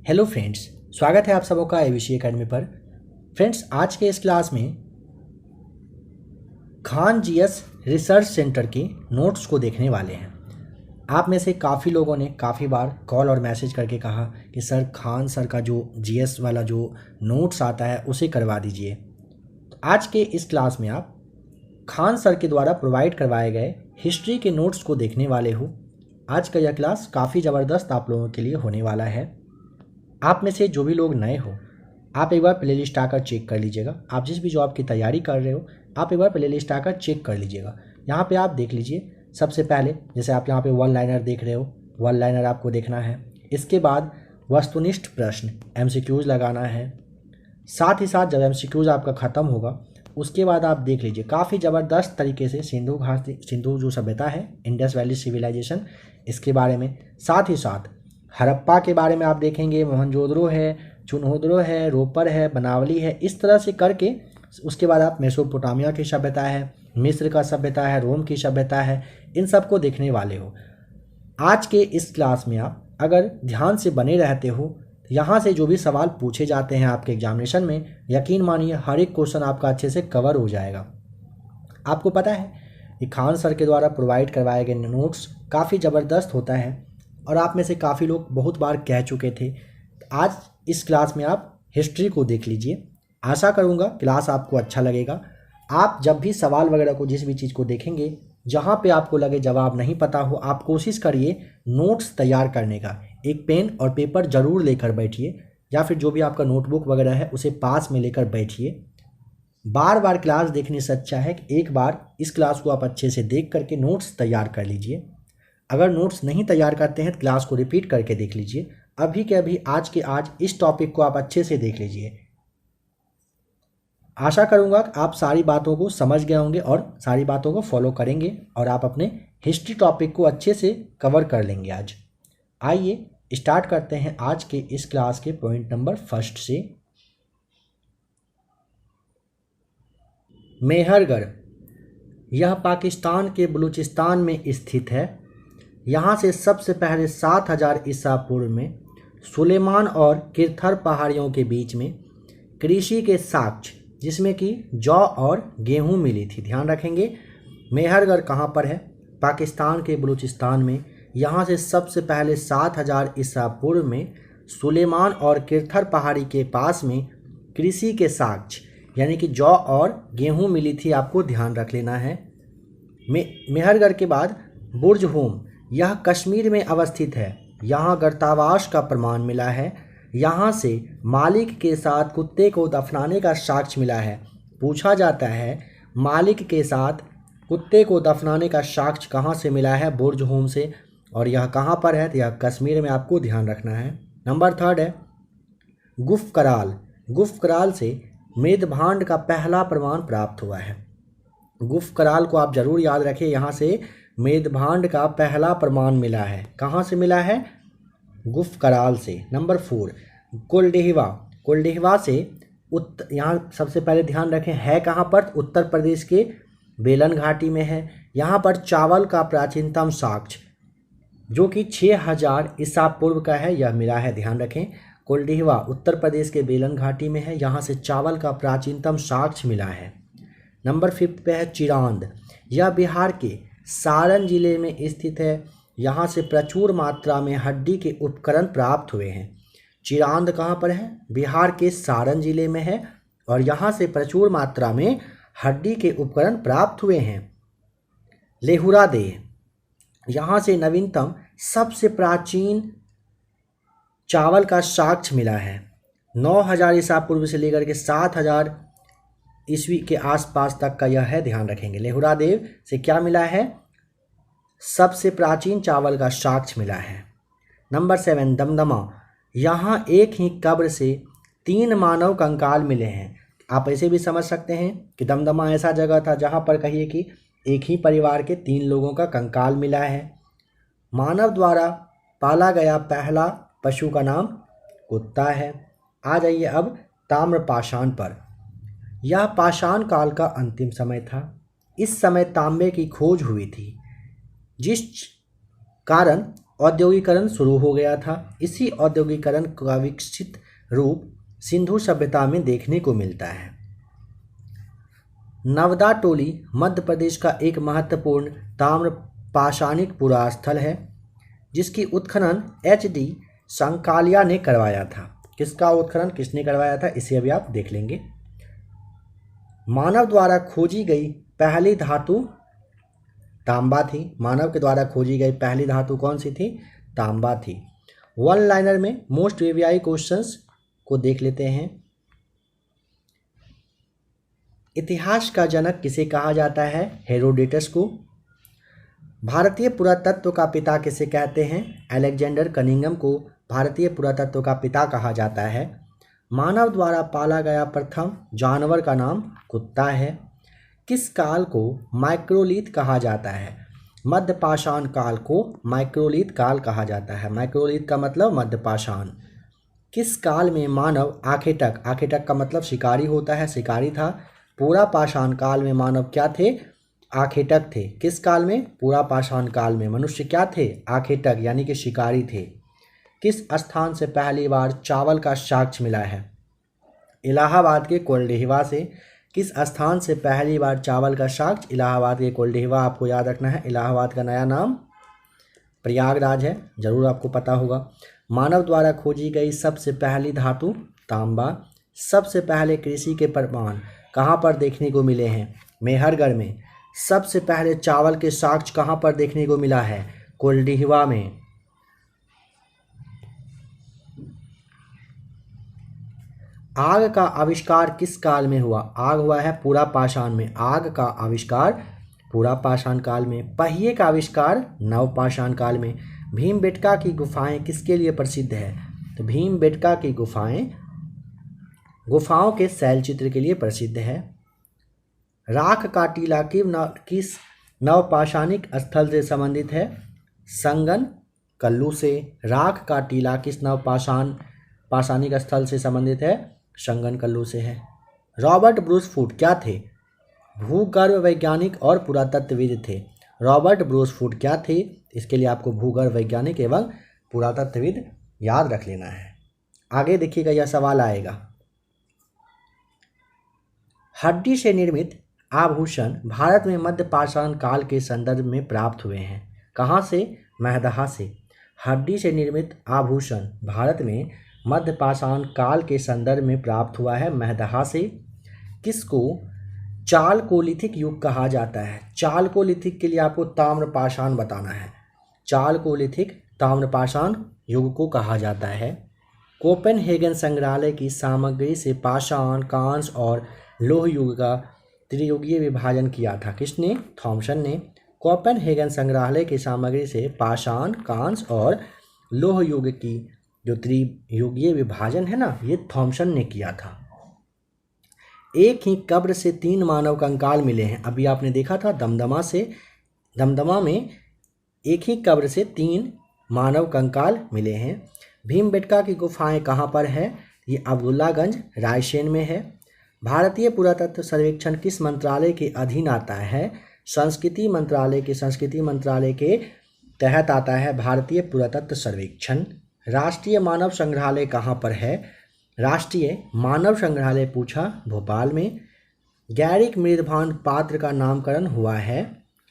Hello friends, स्वागत है आप सबों का एबीसी एकेडमी पर। फ्रेंड्स, आज के इस क्लास में खान जीएस रिसर्च सेंटर के नोट्स को देखने वाले हैं। आप में से काफ़ी लोगों ने काफ़ी बार कॉल और मैसेज करके कहा कि सर खान सर का जो जीएस वाला जो नोट्स आता है उसे करवा दीजिए। तो आज के इस क्लास में आप खान सर के द्वारा प्रोवाइड करवाए गए हिस्ट्री के नोट्स को देखने वाले हो। आज का यह क्लास काफ़ी ज़बरदस्त आप लोगों के लिए होने वाला है। आप में से जो भी लोग नए हो, आप एक बार प्लेलिस्ट आकर चेक कर लीजिएगा। आप जिस भी जॉब की तैयारी कर रहे हो, आप एक बार प्लेलिस्ट आकर चेक कर लीजिएगा। यहाँ पे आप देख लीजिए, सबसे पहले जैसे आप यहाँ पे वन लाइनर देख रहे हो, वन लाइनर आपको देखना है। इसके बाद वस्तुनिष्ठ प्रश्न एमसीक्यूज लगाना है। साथ ही साथ जब एमसीक्यूज आपका ख़त्म होगा उसके बाद आप देख लीजिए काफ़ी ज़बरदस्त तरीके से सिंधु जो सभ्यता है, इंडस वैली सिविलाइजेशन, इसके बारे में, साथ ही साथ हड़प्पा के बारे में आप देखेंगे, मोहनजोदड़ो है, चुनहोदरो है, रोपर है, बनावली है, इस तरह से करके उसके बाद आप मेसोपोटामिया की सभ्यता है, मिस्र का सभ्यता है, रोम की सभ्यता है, इन सब को देखने वाले हो। आज के इस क्लास में आप अगर ध्यान से बने रहते हो, यहाँ से जो भी सवाल पूछे जाते हैं आपके एग्जामिनेशन में, यकीन मानिए हर एक क्वेश्चन आपका अच्छे से कवर हो जाएगा। आपको पता है कि खान सर के द्वारा प्रोवाइड करवाए गए नोट्स काफ़ी ज़बरदस्त होता है और आप में से काफ़ी लोग बहुत बार कह चुके थे। आज इस क्लास में आप हिस्ट्री को देख लीजिए। आशा करूँगा क्लास आपको अच्छा लगेगा। आप जब भी सवाल वगैरह को, जिस भी चीज़ को देखेंगे, जहाँ पे आपको लगे जवाब नहीं पता हो, आप कोशिश करिए नोट्स तैयार करने का। एक पेन और पेपर ज़रूर लेकर बैठिए, या फिर जो भी आपका नोटबुक वगैरह है उसे पास में लेकर बैठिए। बार बार क्लास देखने से अच्छा है कि एक बार इस क्लास को आप अच्छे से देख करके नोट्स तैयार कर लीजिए। अगर नोट्स नहीं तैयार करते हैं तो क्लास को रिपीट करके देख लीजिए। अभी के अभी आज के आज इस टॉपिक को आप अच्छे से देख लीजिए। आशा करूंगा कि आप सारी बातों को समझ गए होंगे और सारी बातों को फॉलो करेंगे और आप अपने हिस्ट्री टॉपिक को अच्छे से कवर कर लेंगे आज। आइए स्टार्ट करते हैं आज के इस क्लास के पॉइंट नंबर फर्स्ट से। मेहरगढ़ यह पाकिस्तान के बलूचिस्तान में स्थित है। यहाँ से सबसे पहले 7000 ईसा पूर्व में सुलेमान और किरथर पहाड़ियों के बीच में कृषि के साक्ष्य, जिसमें कि जौ और गेहूं मिली थी। ध्यान रखेंगे मेहरगढ़ कहाँ पर है? पाकिस्तान के बलूचिस्तान में। यहाँ से सबसे पहले 7000 ईसा पूर्व में सुलेमान और किरथर पहाड़ी के पास में कृषि के साक्ष्य यानी कि जौ और गेहूं मिली थी। आपको ध्यान रख लेना है। मेहरगढ़ के बाद बुर्ज होम, यह कश्मीर में अवस्थित है। यहाँ गर्तावास का प्रमाण मिला है। यहाँ से मालिक के साथ कुत्ते को दफनाने का साक्ष्य मिला है। पूछा जाता है मालिक के साथ कुत्ते को दफनाने का साक्ष्य कहाँ से मिला है? बुर्ज होम से। और यह कहाँ पर है? तो यह कश्मीर में, आपको ध्यान रखना है। नंबर थर्ड है गुफकराल। गुफकराल से मेदभांड का पहला प्रमाण प्राप्त हुआ है। गुफकराल को आप जरूर याद रखें। यहाँ से मेदभांड का पहला प्रमाण मिला है। कहाँ से मिला है? गुफकराल से। नंबर 4 कुलडेहवा। कुलडेहवा से यहाँ सबसे पहले ध्यान रखें है कहाँ पर? उत्तर प्रदेश के बेलन घाटी में है। यहाँ पर चावल का प्राचीनतम साक्ष्य जो कि 6000 ईसा पूर्व का है, यह मिला है। ध्यान रखें कुलडेहवा उत्तर प्रदेश के बेलन घाटी में है। यहाँ से चावल का प्राचीनतम साक्ष्य मिला है। नंबर 5 पे है चिरांद। यह बिहार के सारण जिले में स्थित है। यहाँ से प्रचुर मात्रा में हड्डी के उपकरण प्राप्त हुए हैं। चिरांद कहाँ पर है? बिहार के सारण जिले में है और यहाँ से प्रचुर मात्रा में हड्डी के उपकरण प्राप्त हुए हैं। लेहुरा देह, यहाँ से नवीनतम सबसे प्राचीन चावल का साक्ष्य मिला है। 9000 ईसा पूर्व से लेकर के 7000 ईस्वी के आसपास तक का यह है। ध्यान रखेंगे लेहुरा देव से क्या मिला है? सबसे प्राचीन चावल का साक्ष्य मिला है। नंबर 7 दमदमा। यहाँ एक ही कब्र से 3 मानव कंकाल मिले हैं। आप ऐसे भी समझ सकते हैं कि दमदमा ऐसा जगह था जहाँ पर कहिए कि एक ही परिवार के 3 लोगों का कंकाल मिला है। मानव द्वारा पाला गया पहला पशु का नाम कुत्ता है। आ जाइए अब ताम्रपाषाण पर। यह पाषाण काल का अंतिम समय था। इस समय तांबे की खोज हुई थी, जिस कारण औद्योगिकरण शुरू हो गया था। इसी औद्योगिकरण का विकसित रूप सिंधु सभ्यता में देखने को मिलता है। नवदा टोली मध्य प्रदेश का एक महत्वपूर्ण ताम्र पाषाणिक पुरास्थल है, जिसकी उत्खनन एच.डी. संकालिया ने करवाया था। किसका उत्खनन किसने करवाया था, इसे अभी आप देख लेंगे। मानव द्वारा खोजी गई पहली धातु तांबा थी। मानव के द्वारा खोजी गई पहली धातु कौन सी थी, तांबा थी। वन लाइनर में मोस्ट वीवीआई क्वेश्चंस को देख लेते हैं। इतिहास का जनक किसे कहा जाता है, हेरोडोटस को। भारतीय पुरातत्व का पिता किसे कहते हैं, अलेक्जेंडर कनिंघम को भारतीय पुरातत्व का पिता कहा जाता है। मानव द्वारा पाला गया प्रथम जानवर का नाम कुत्ता है। किस काल को माइक्रोलिथ कहा जाता है, मध्य पाषाण काल को माइक्रोलिथ काल कहा जाता है। माइक्रोलिथ का मतलब मध्य पाषाण। किस काल में मानव आखेटक, आखेटक का मतलब शिकारी होता है, शिकारी था। पूरा पाषाण काल में मानव क्या थे, आखेटक थे। किस काल में, पूरा पाषाण काल में मनुष्य क्या थे, आखेटक यानी कि शिकारी थे। किस स्थान से पहली बार चावल का साक्ष्य मिला है, इलाहाबाद के कोल्डिहिवा से। किस स्थान से पहली बार चावल का साक्ष्य, इलाहाबाद के कोल्डिहिवा। आपको याद रखना है, इलाहाबाद का नया नाम प्रयागराज है, जरूर आपको पता होगा। मानव द्वारा खोजी गई सबसे पहली धातु तांबा। सबसे पहले कृषि के प्रमाण कहाँ पर देखने को मिले हैं, मेहरगढ़ में। सबसे पहले चावल के साक्ष्य कहाँ पर देखने को मिला है, कोल्डिहिवा में। आग का आविष्कार किस काल में हुआ, आग हुआ है पूरा पाषाण में। आग का आविष्कार पूरा पाषाण काल में। पहिए का आविष्कार नव पाषाण काल में। भीमबेटका की गुफाएं किसके लिए प्रसिद्ध है, तो भीमबेटका की गुफाओं के शैल चित्र के लिए प्रसिद्ध है। राख का टीला किस नवपाषाणिक स्थल से संबंधित है, संगन कल्लू से। राख का टीला किस पाषाणिक स्थल से संबंधित है, संगन कल्लू से है। रॉबर्ट ब्रूस फूट क्या थे, भूगर्भ वैज्ञानिक और पुरातत्वविद थे। रॉबर्ट ब्रूस फूट क्या थे, इसके लिए आपको भूगर्भ वैज्ञानिक एवं पुरातत्वविद याद रख लेना है। आगे देखिएगा, यह सवाल आएगा। हड्डी से निर्मित आभूषण भारत में मध्य पाषाण काल के संदर्भ में प्राप्त हुए हैं। कहाँ से, महदहा से। हड्डी से निर्मित आभूषण भारत में मध्य पाषाण काल के संदर्भ में प्राप्त हुआ है, महदहा से। किसको चालकोलिथिक युग कहा जाता है, चालकोलिथिक के लिए आपको ताम्रपाषाण बताना है। चालकोलिथिक ताम्रपाषाण युग को कहा जाता है। कोपेनहेगन संग्रहालय की सामग्री से पाषाण, कांस्य और लोह युग का त्रियुगीय विभाजन किया था, किसने, थॉमसन ने। कोपेनहेगन संग्रहालय की सामग्री से पाषाण, कांस्य और लोह युग की जो त्रियुगीय विभाजन है ना, ये थॉमसन ने किया था। एक ही कब्र से 3 मानव कंकाल मिले हैं। अभी आपने देखा था दमदमा में एक ही कब्र से 3 मानव कंकाल मिले हैं। भीमबेटका की गुफाएं कहाँ पर है, ये अब्दुल्लागंज रायसेन में है। भारतीय पुरातत्व सर्वेक्षण किस मंत्रालय के अधीन आता है, संस्कृति मंत्रालय के तहत आता है भारतीय पुरातत्व सर्वेक्षण। राष्ट्रीय मानव संग्रहालय कहाँ पर है, राष्ट्रीय मानव संग्रहालय पूछा, भोपाल में। गैरिक मृदभांड पात्र का नामकरण हुआ है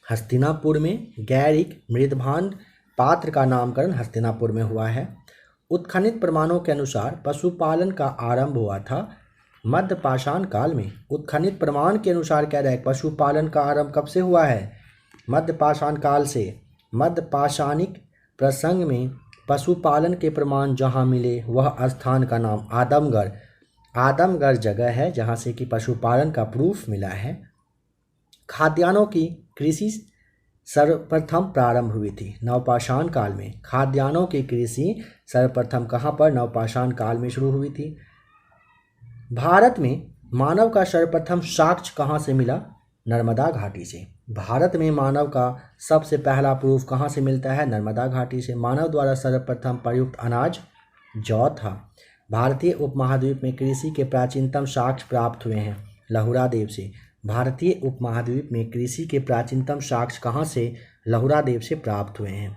हस्तिनापुर में। गैरिक मृदभांड पात्र का नामकरण हस्तिनापुर में हुआ है। उत्खनित प्रमाणों के अनुसार पशुपालन का आरंभ हुआ था मध्य पाषाण काल में। उत्खनित प्रमाण के अनुसार कह रहा है पशुपालन का आरंभ कब से हुआ है, मध्य पाषाण काल से। मध्य पाषाणिक प्रसंग में पशुपालन के प्रमाण जहाँ मिले वह स्थान का नाम आदमगढ़ जगह है जहाँ से कि पशुपालन का प्रूफ मिला है। खाद्यान्नों की कृषि सर्वप्रथम प्रारंभ हुई थी नवपाषाण काल में। खाद्यान्नों की कृषि सर्वप्रथम कहाँ पर, नवपाषाण काल में शुरू हुई थी। भारत में मानव का सर्वप्रथम साक्ष्य कहाँ से मिला, नर्मदा घाटी से। भारत में मानव का सबसे पहला प्रूफ कहाँ से मिलता है, नर्मदा घाटी से। मानव द्वारा सर्वप्रथम प्रयुक्त अनाज जौ था। भारतीय उपमहाद्वीप में कृषि के प्राचीनतम साक्ष्य प्राप्त हुए हैं लहुरा देव से। भारतीय उपमहाद्वीप में कृषि के प्राचीनतम साक्ष्य कहाँ से, लहुरा देव से प्राप्त हुए हैं।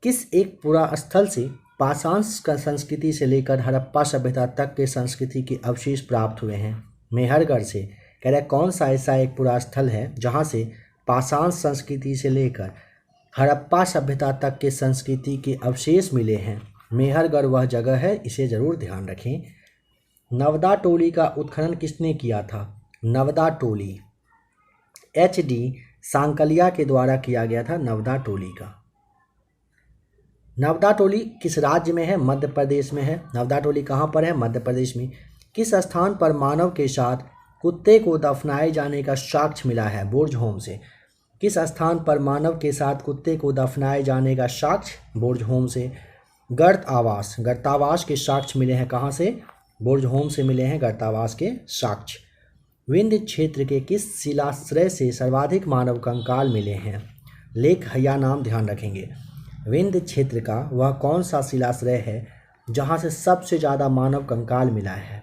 किस एक पुरास्थल से पाषाण संस्कृति से लेकर हड़प्पा सभ्यता तक के संस्कृति के अवशेष प्राप्त हुए हैं? मेहरगढ़ से। कह रहे कौन सा ऐसा एक पुरास्थल है जहाँ से पाषाण संस्कृति से लेकर हड़प्पा सभ्यता तक के संस्कृति के अवशेष मिले हैं? मेहरगढ़ वह जगह है, इसे ज़रूर ध्यान रखें। नवदा टोली का उत्खनन किसने किया था? नवदा टोली HD सांकलिया के द्वारा किया गया था। नवदा टोली का। नवदा टोली किस राज्य में है? मध्य प्रदेश में है। नवदा टोली कहाँ पर है? मध्य प्रदेश में। किस स्थान पर मानव के साथ कुत्ते को दफनाए जाने का साक्ष्य मिला है? बुर्ज होम से। किस स्थान पर मानव के साथ कुत्ते को दफनाए जाने का साक्ष्य? बुर्ज होम से। गर्तावास के साक्ष्य मिले हैं कहाँ से? बुर्ज होम से मिले हैं गर्तावास के साक्ष्य। विंध्य क्षेत्र के किस शिलाश्रय से सर्वाधिक मानव कंकाल मिले हैं? लेखहिया नाम ध्यान रखेंगे। विंध्य क्षेत्र का वह कौन सा शिलाश्रय है जहाँ से सबसे ज़्यादा मानव कंकाल मिला है?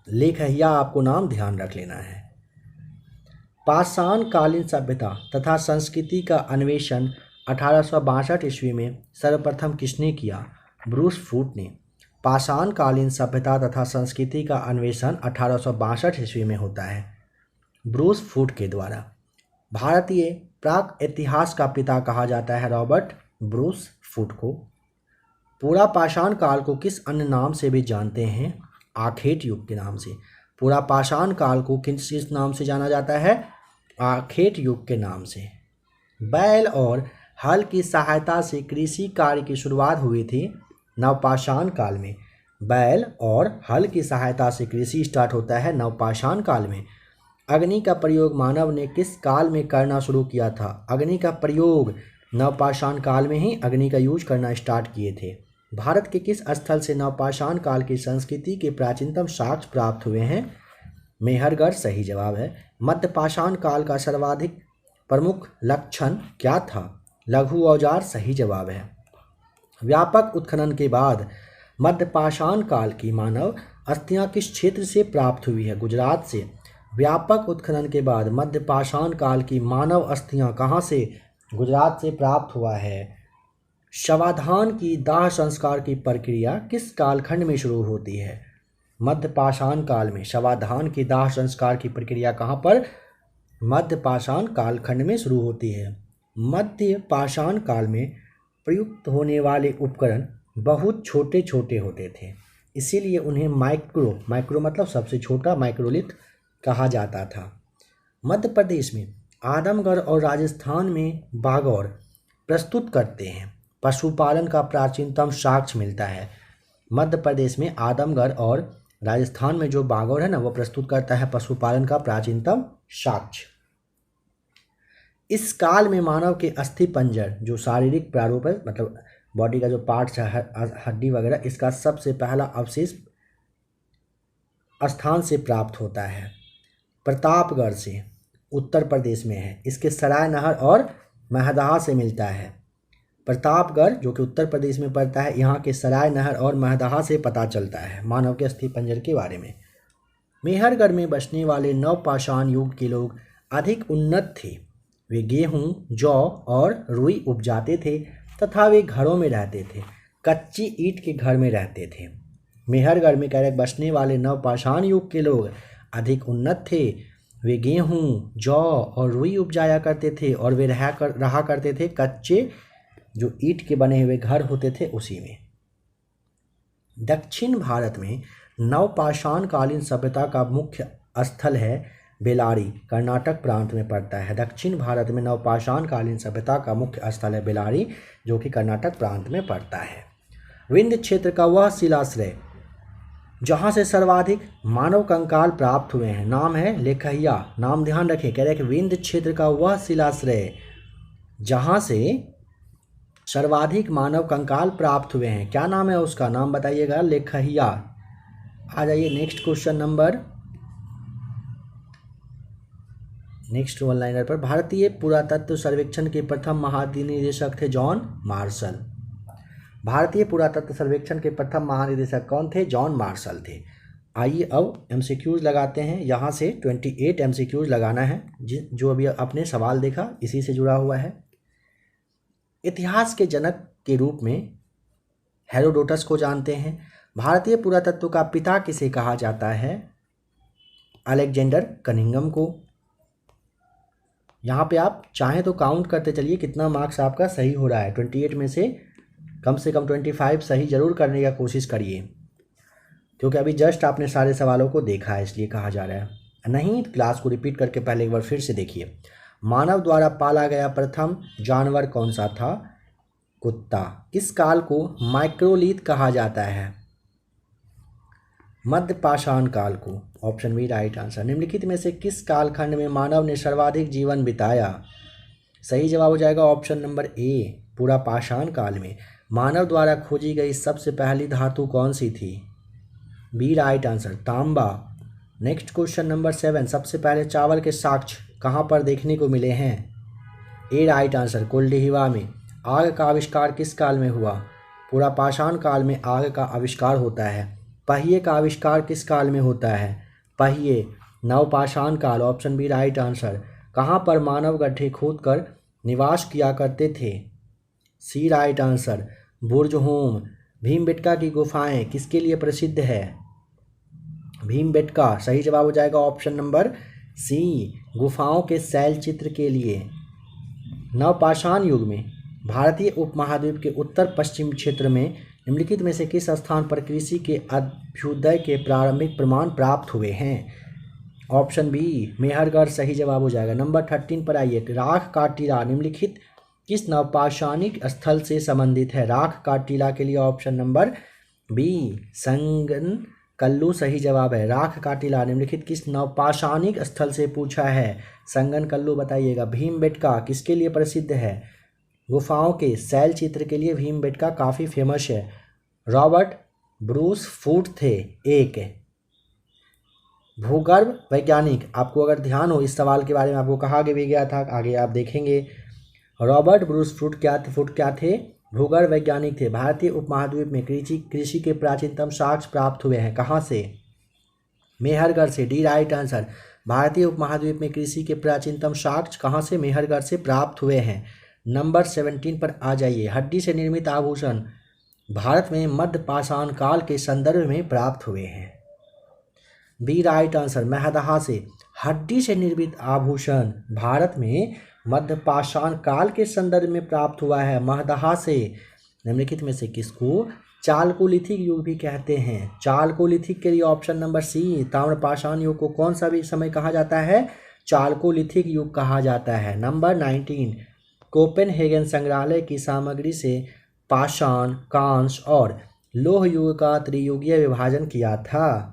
लेखहिया आपको नाम ध्यान रख लेना है। पाषाण कालीन सभ्यता तथा संस्कृति का अन्वेषण 1862 ईस्वी में सर्वप्रथम किसने किया? ब्रूस फूट ने। पाषाण कालीन सभ्यता तथा संस्कृति का अन्वेषण 1862 ईस्वी में होता है ब्रूस फूट के द्वारा। भारतीय प्राक इतिहास का पिता कहा जाता है रॉबर्ट ब्रूस फूट को। पूरा पाषाण काल को किस अन्य नाम से भी जानते हैं? आखेट युग के नाम से। पूरा पाषाण काल को किस नाम से जाना जाता है? आखेट युग के नाम से। बैल और हल की सहायता से कृषि कार्य की शुरुआत हुई थी नवपाषाण काल में। बैल और हल की सहायता से कृषि स्टार्ट होता है नवपाषाण काल में। अग्नि का प्रयोग मानव ने किस काल में करना शुरू किया था? अग्नि का प्रयोग नवपाषाण काल में ही अग्नि का यूज करना स्टार्ट किए थे। भारत के किस स्थल से नवपाषाण काल की संस्कृति के प्राचीनतम साक्ष्य प्राप्त हुए हैं? मेहरगढ़ सही जवाब है। मध्य पाषाण काल का सर्वाधिक प्रमुख लक्षण क्या था? लघु औजार सही जवाब है। व्यापक उत्खनन के बाद मध्य पाषाण काल की मानव अस्थियां किस क्षेत्र से प्राप्त हुई है? गुजरात से। व्यापक उत्खनन के बाद मध्य पाषाण काल की मानव अस्थियां कहाँ से? गुजरात से प्राप्त हुआ है। शवाधान की दाह संस्कार की प्रक्रिया किस कालखंड में शुरू होती है? मध्य पाषाण काल में। शवाधान की दाह संस्कार की प्रक्रिया कहाँ पर? मध्य पाषाण कालखंड में शुरू होती है। मध्य पाषाण काल में प्रयुक्त होने वाले उपकरण बहुत छोटे छोटे होते थे, इसीलिए उन्हें माइक्रो मतलब सबसे छोटा माइक्रोलिथ कहा जाता था। मध्य प्रदेश में आदमगढ़ और राजस्थान में बागौर प्रस्तुत करते हैं। पशुपालन का प्राचीनतम साक्ष्य मिलता है। मध्य प्रदेश में आदमगढ़ और राजस्थान में जो बागौर है ना, वो प्रस्तुत करता है पशुपालन का प्राचीनतम साक्ष्य। इस काल में मानव के अस्थि पंजर जो शारीरिक प्रारूप है, मतलब बॉडी का जो पार्ट्स है, हड्डी वगैरह, इसका सबसे पहला अवशेष स्थान से प्राप्त होता है प्रतापगढ़ से, उत्तर प्रदेश में है। इसके सराय नहर और महदहा से मिलता है। प्रतापगढ़ जो कि उत्तर प्रदेश में पड़ता है, यहाँ के सराय नहर और महदहा से पता चलता है मानव के अस्थि पंजर के बारे में। मेहरगढ़ में बसने वाले नवपाषाण युग के लोग अधिक उन्नत थे। वे गेहूँ, जौ और रुई उपजाते थे तथा वे घरों में रहते थे, कच्ची ईंट के घर में रहते थे। मेहरगढ़ में बसने वाले नवपाषाण युग के लोग अधिक उन्नत थे। वे गेहूँ, जौ और रुई उपजाया करते थे और वे रहा करते थे कच्चे जो ईंट के बने हुए घर होते थे उसी में। दक्षिण भारत में नवपाषाण कालीन सभ्यता का मुख्य स्थल है बेलारी, कर्नाटक प्रांत में पड़ता है। दक्षिण भारत में नवपाषाण कालीन सभ्यता का मुख्य स्थल है बेलारी, जो कि कर्नाटक प्रांत में पड़ता है। विंध्य क्षेत्र का वह शिलाश्रय जहाँ से सर्वाधिक मानव कंकाल प्राप्त हुए हैं, नाम है लेखहिया। नाम ध्यान रखें, कह रहे हैं कि विंध्य क्षेत्र का वह शिलाश्रय जहाँ से सर्वाधिक मानव कंकाल प्राप्त हुए हैं, क्या नाम है उसका? नाम बताइएगा। लेखहिया। आ जाइए next question number, next one liner पर। भारतीय पुरातत्व सर्वेक्षण के प्रथम महानिदेशक थे जॉन मार्शल। भारतीय पुरातत्व सर्वेक्षण के प्रथम महानिदेशक कौन थे? जॉन मार्शल थे। आइए अब एमसीक्यूज लगाते हैं। यहाँ से 28 एमसीक्यूज लगाना है, जो अभी आपने सवाल देखा इसी से जुड़ा हुआ है। इतिहास के जनक के रूप में हेरोडोटस को जानते हैं। भारतीय पुरातत्व का पिता किसे कहा जाता है? अलेक्जेंडर कनिंघम को। यहाँ पे आप चाहें तो काउंट करते चलिए कितना मार्क्स आपका सही हो रहा है। 28 में से कम 25 सही जरूर करने का कोशिश करिए, क्योंकि अभी जस्ट आपने सारे सवालों को देखा है, इसलिए कहा जा रहा है। नहीं, क्लास को रिपीट करके पहले एक बार फिर से देखिए। मानव द्वारा पाला गया प्रथम जानवर कौन सा था? कुत्ता। किस काल को माइक्रोलिथ कहा जाता है? मध्य पाषाण काल को। Option B right answer. निम्नलिखित में से किस कालखंड में मानव ने सर्वाधिक जीवन बिताया? सही जवाब हो जाएगा ऑप्शन नंबर ए, पूरा पाषाण काल में। मानव द्वारा खोजी गई सबसे पहली धातु कौन सी थी? बी राइट आंसर, तांबा। नेक्स्ट क्वेश्चन नंबर 7, सबसे पहले चावल के साक्ष्य कहाँ पर देखने को मिले हैं? ए राइट आंसर, कोल्डिहिवा में। आग का आविष्कार किस काल में हुआ? पूरा पाषाण काल में आग का आविष्कार होता है। पहिए का आविष्कार किस काल में होता है? पहिए, नवपाषाण काल। Option B right answer. कहाँ पर मानव गड्ढे खोदकर निवास किया करते थे? C right answer, Burzahom. Bhimbetka की गुफाएं किसके लिए प्रसिद्ध है? भीमबेटका। सही जवाब हो जाएगा ऑप्शन नंबर सी, गुफाओं के शैल चित्र के लिए। नवपाषाण युग में भारतीय उपमहाद्वीप के उत्तर पश्चिम क्षेत्र में निम्नलिखित में से किस स्थान पर कृषि के अभ्युदय के प्रारंभिक प्रमाण प्राप्त हुए हैं? Option B, Mehrgarh. सही जवाब हो जाएगा। नंबर 13 पर आइए। राख का टीला निम्नलिखित किस नवपाषाणिक स्थल से संबंधित है? राख का टीला के लिए ऑप्शन नंबर बी, संगन कल्लू सही जवाब है। राख का टीला निम्नलिखित किस नवपाषाणिक स्थल से पूछा है? संगन कल्लू बताइएगा। भीमबेटका किसके लिए प्रसिद्ध है? गुफाओं के शैल चित्र के लिए भीमबेटका काफ़ी फेमस है। रॉबर्ट ब्रूस फूट थे एक भूगर्भ वैज्ञानिक। आपको अगर ध्यान हो इस सवाल के बारे में आपको कहा भी गया था, आगे आप देखेंगे। रॉबर्ट ब्रूस फूट क्या थे? भूगर्भ वैज्ञानिक थे। भारतीय उपमहाद्वीप में कृषि के प्राचीनतम साक्ष्य प्राप्त हुए हैं कहाँ से? मेहरगढ़ से। D right answer. भारतीय उपमहाद्वीप में कृषि के प्राचीनतम साक्ष्य कहाँ से? मेहरगढ़ से प्राप्त हुए हैं। नंबर 17 पर आ जाइए। हड्डी से निर्मित आभूषण भारत में मध्य पाषाण काल के संदर्भ में प्राप्त हुए हैं। बी राइट आंसर, महदहा से। हड्डी से निर्मित आभूषण भारत में मध्य पाषाण काल के संदर्भ में प्राप्त हुआ है, महदहा से। निम्नलिखित में से किसको चालकोलिथिक युग भी कहते हैं? चालकोलिथिक के लिए ऑप्शन नंबर सी, ताम्रपाषाण युग को कौन सा भी समय कहा जाता है? चालकोलिथिक युग कहा जाता है। नंबर 19, कोपेनहेगन संग्रहालय की सामग्री से पाषाण, कांस्य और लोह युग का त्रियुगीय विभाजन किया था।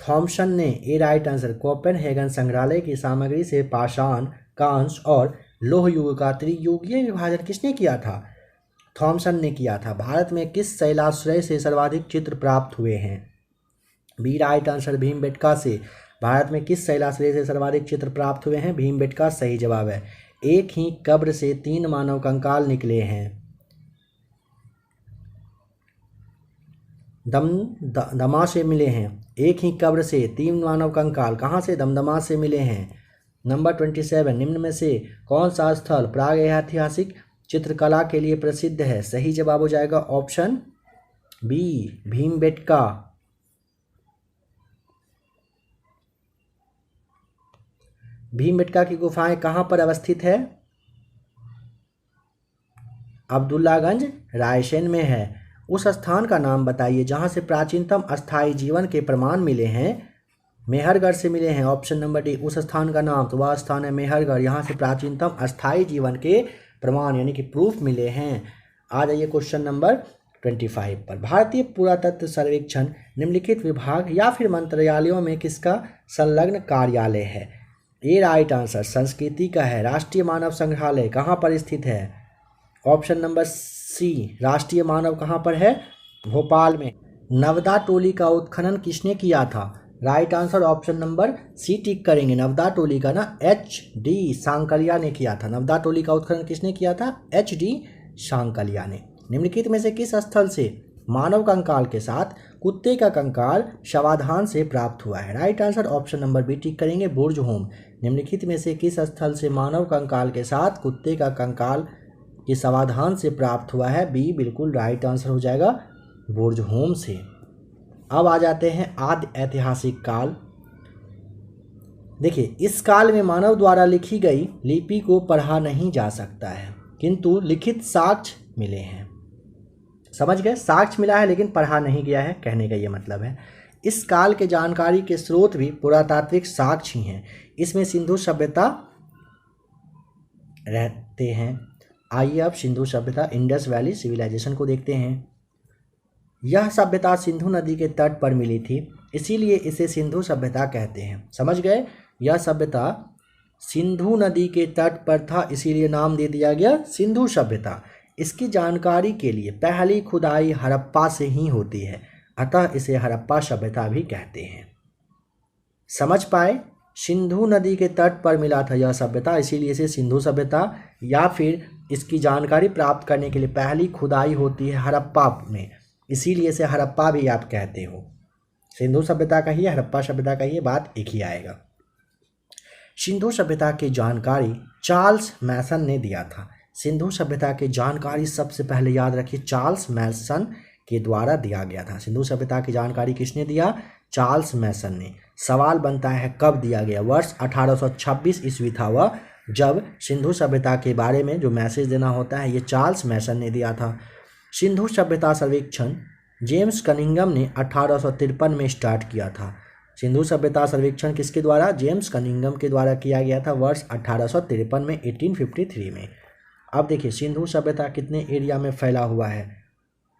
थॉमसन ने। ए राइट आंसर, कोपेनहेगन संग्रहालय की सामग्री से पाषाण, कांस्य और लोह युग का त्रियुगीय विभाजन किसने किया था? थॉमसन ने किया था। भारत में किस शैलाश्रय से सर्वाधिक चित्र प्राप्त हुए हैं? बी राइट आंसर, भीमबेटका से। भारत में किस शैलाश्रय से सर्वाधिक चित्र प्राप्त हुए हैं? भीमबेटका सही जवाब है। एक ही कब्र से 3 मानव कंकाल निकले हैं। दमदमा से मिले हैं। एक ही कब्र से 3 मानव कंकाल कहाँ से? दमदमा से मिले हैं। नंबर 27, निम्न में से कौन सा स्थल प्रागैतिहासिक चित्रकला के लिए प्रसिद्ध है? सही जवाब हो जाएगा ऑप्शन बी, भीमबेटका। भीमबेटका की गुफाएं कहाँ पर अवस्थित है? अब्दुल्लागंज, रायसेन में है। उस स्थान का नाम बताइए जहाँ से प्राचीनतम अस्थायी जीवन के प्रमाण मिले हैं। मेहरगढ़ से मिले हैं। ऑप्शन नंबर डी, उस स्थान का नाम, तो वह स्थान है मेहरगढ़। यहाँ से प्राचीनतम अस्थायी जीवन के प्रमाण यानी कि प्रूफ मिले हैं। आ जाइए क्वेश्चन नंबर 25 पर। भारतीय पुरातत्व सर्वेक्षण निम्नलिखित विभाग या फिर मंत्रालयों में किसका संलग्न कार्यालय है? ए राइट आंसर, संस्कृति का है। राष्ट्रीय मानव संग्रहालय कहाँ पर स्थित है? ऑप्शन नंबर सी, राष्ट्रीय मानव कहाँ पर है? भोपाल में। नवदा टोली का उत्खनन किसने किया था? Right answer option number C tick करेंगे। नवदा टोली का ना HD सांकलिया ने किया था। नवदा टोली का उत्खनन किसने किया था? HD सांकलिया ने। निम्नलिखित में से किस स्थल से मानव कंकाल के साथ कुत्ते का कंकाल शवाधान से प्राप्त हुआ है? Right answer option number B tick करेंगे, बुर्जहोम। निम्नलिखित में से किस स्थल से मानव कंकाल के साथ कुत्ते का कंकाल कि समाधान से प्राप्त हुआ है। बी बिल्कुल राइट आंसर हो जाएगा, बुर्जहोम से। अब आ जाते हैं आदि ऐतिहासिक काल। देखिए, इस काल में मानव द्वारा लिखी गई लिपि को पढ़ा नहीं जा सकता है, किंतु लिखित साक्ष्य मिले हैं। समझ गए, साक्ष्य मिला है लेकिन पढ़ा नहीं गया है, कहने का ये मतलब है। इस काल के जानकारी के स्रोत भी पुरातात्विक साक्ष्य ही हैं। इसमें सिंधु सभ्यता रहते हैं। आइए अब सिंधु सभ्यता, इंडस वैली सिविलाइजेशन को देखते हैं। यह सभ्यता सिंधु नदी के तट पर मिली थी, इसीलिए इसे सिंधु सभ्यता कहते हैं। समझ गए, यह सभ्यता सिंधु नदी के तट पर था, इसीलिए नाम दे दिया गया सिंधु सभ्यता। इसकी जानकारी के लिए पहली खुदाई हड़प्पा से ही होती है, अतः इसे हड़प्पा सभ्यता भी कहते हैं। समझ पाए, सिंधु नदी के तट पर मिला था यह सभ्यता, इसीलिए इसे सिंधु सभ्यता, या फिर इसकी जानकारी प्राप्त करने के लिए पहली खुदाई होती है हड़प्पा में, इसीलिए इसे हड़प्पा भी आप कहते हो। सिंधु सभ्यता कहिए, हड़प्पा सभ्यता कहिए, बात एक ही आएगा। सिंधु सभ्यता की जानकारी चार्ल्स मैसन ने दिया था। सिंधु सभ्यता की जानकारी सबसे पहले याद रखिए चार्ल्स मैसन के द्वारा दिया गया था। सिंधु सभ्यता की जानकारी किसने दिया? चार्ल्स मैसन ने। सवाल बनता है कब दिया गया? वर्ष 1826 ईस्वी था वह, जब सिंधु सभ्यता के बारे में जो मैसेज देना होता है ये चार्ल्स मैसन ने दिया था। सिंधु सभ्यता सर्वेक्षण जेम्स कनिंघम ने 1853 में स्टार्ट किया था। सिंधु सभ्यता सर्वेक्षण किसके द्वारा? जेम्स कनिंघम के द्वारा किया गया था वर्ष 1853 में, 1853 में। अब देखिए सिंधु सभ्यता कितने एरिया में फैला हुआ है,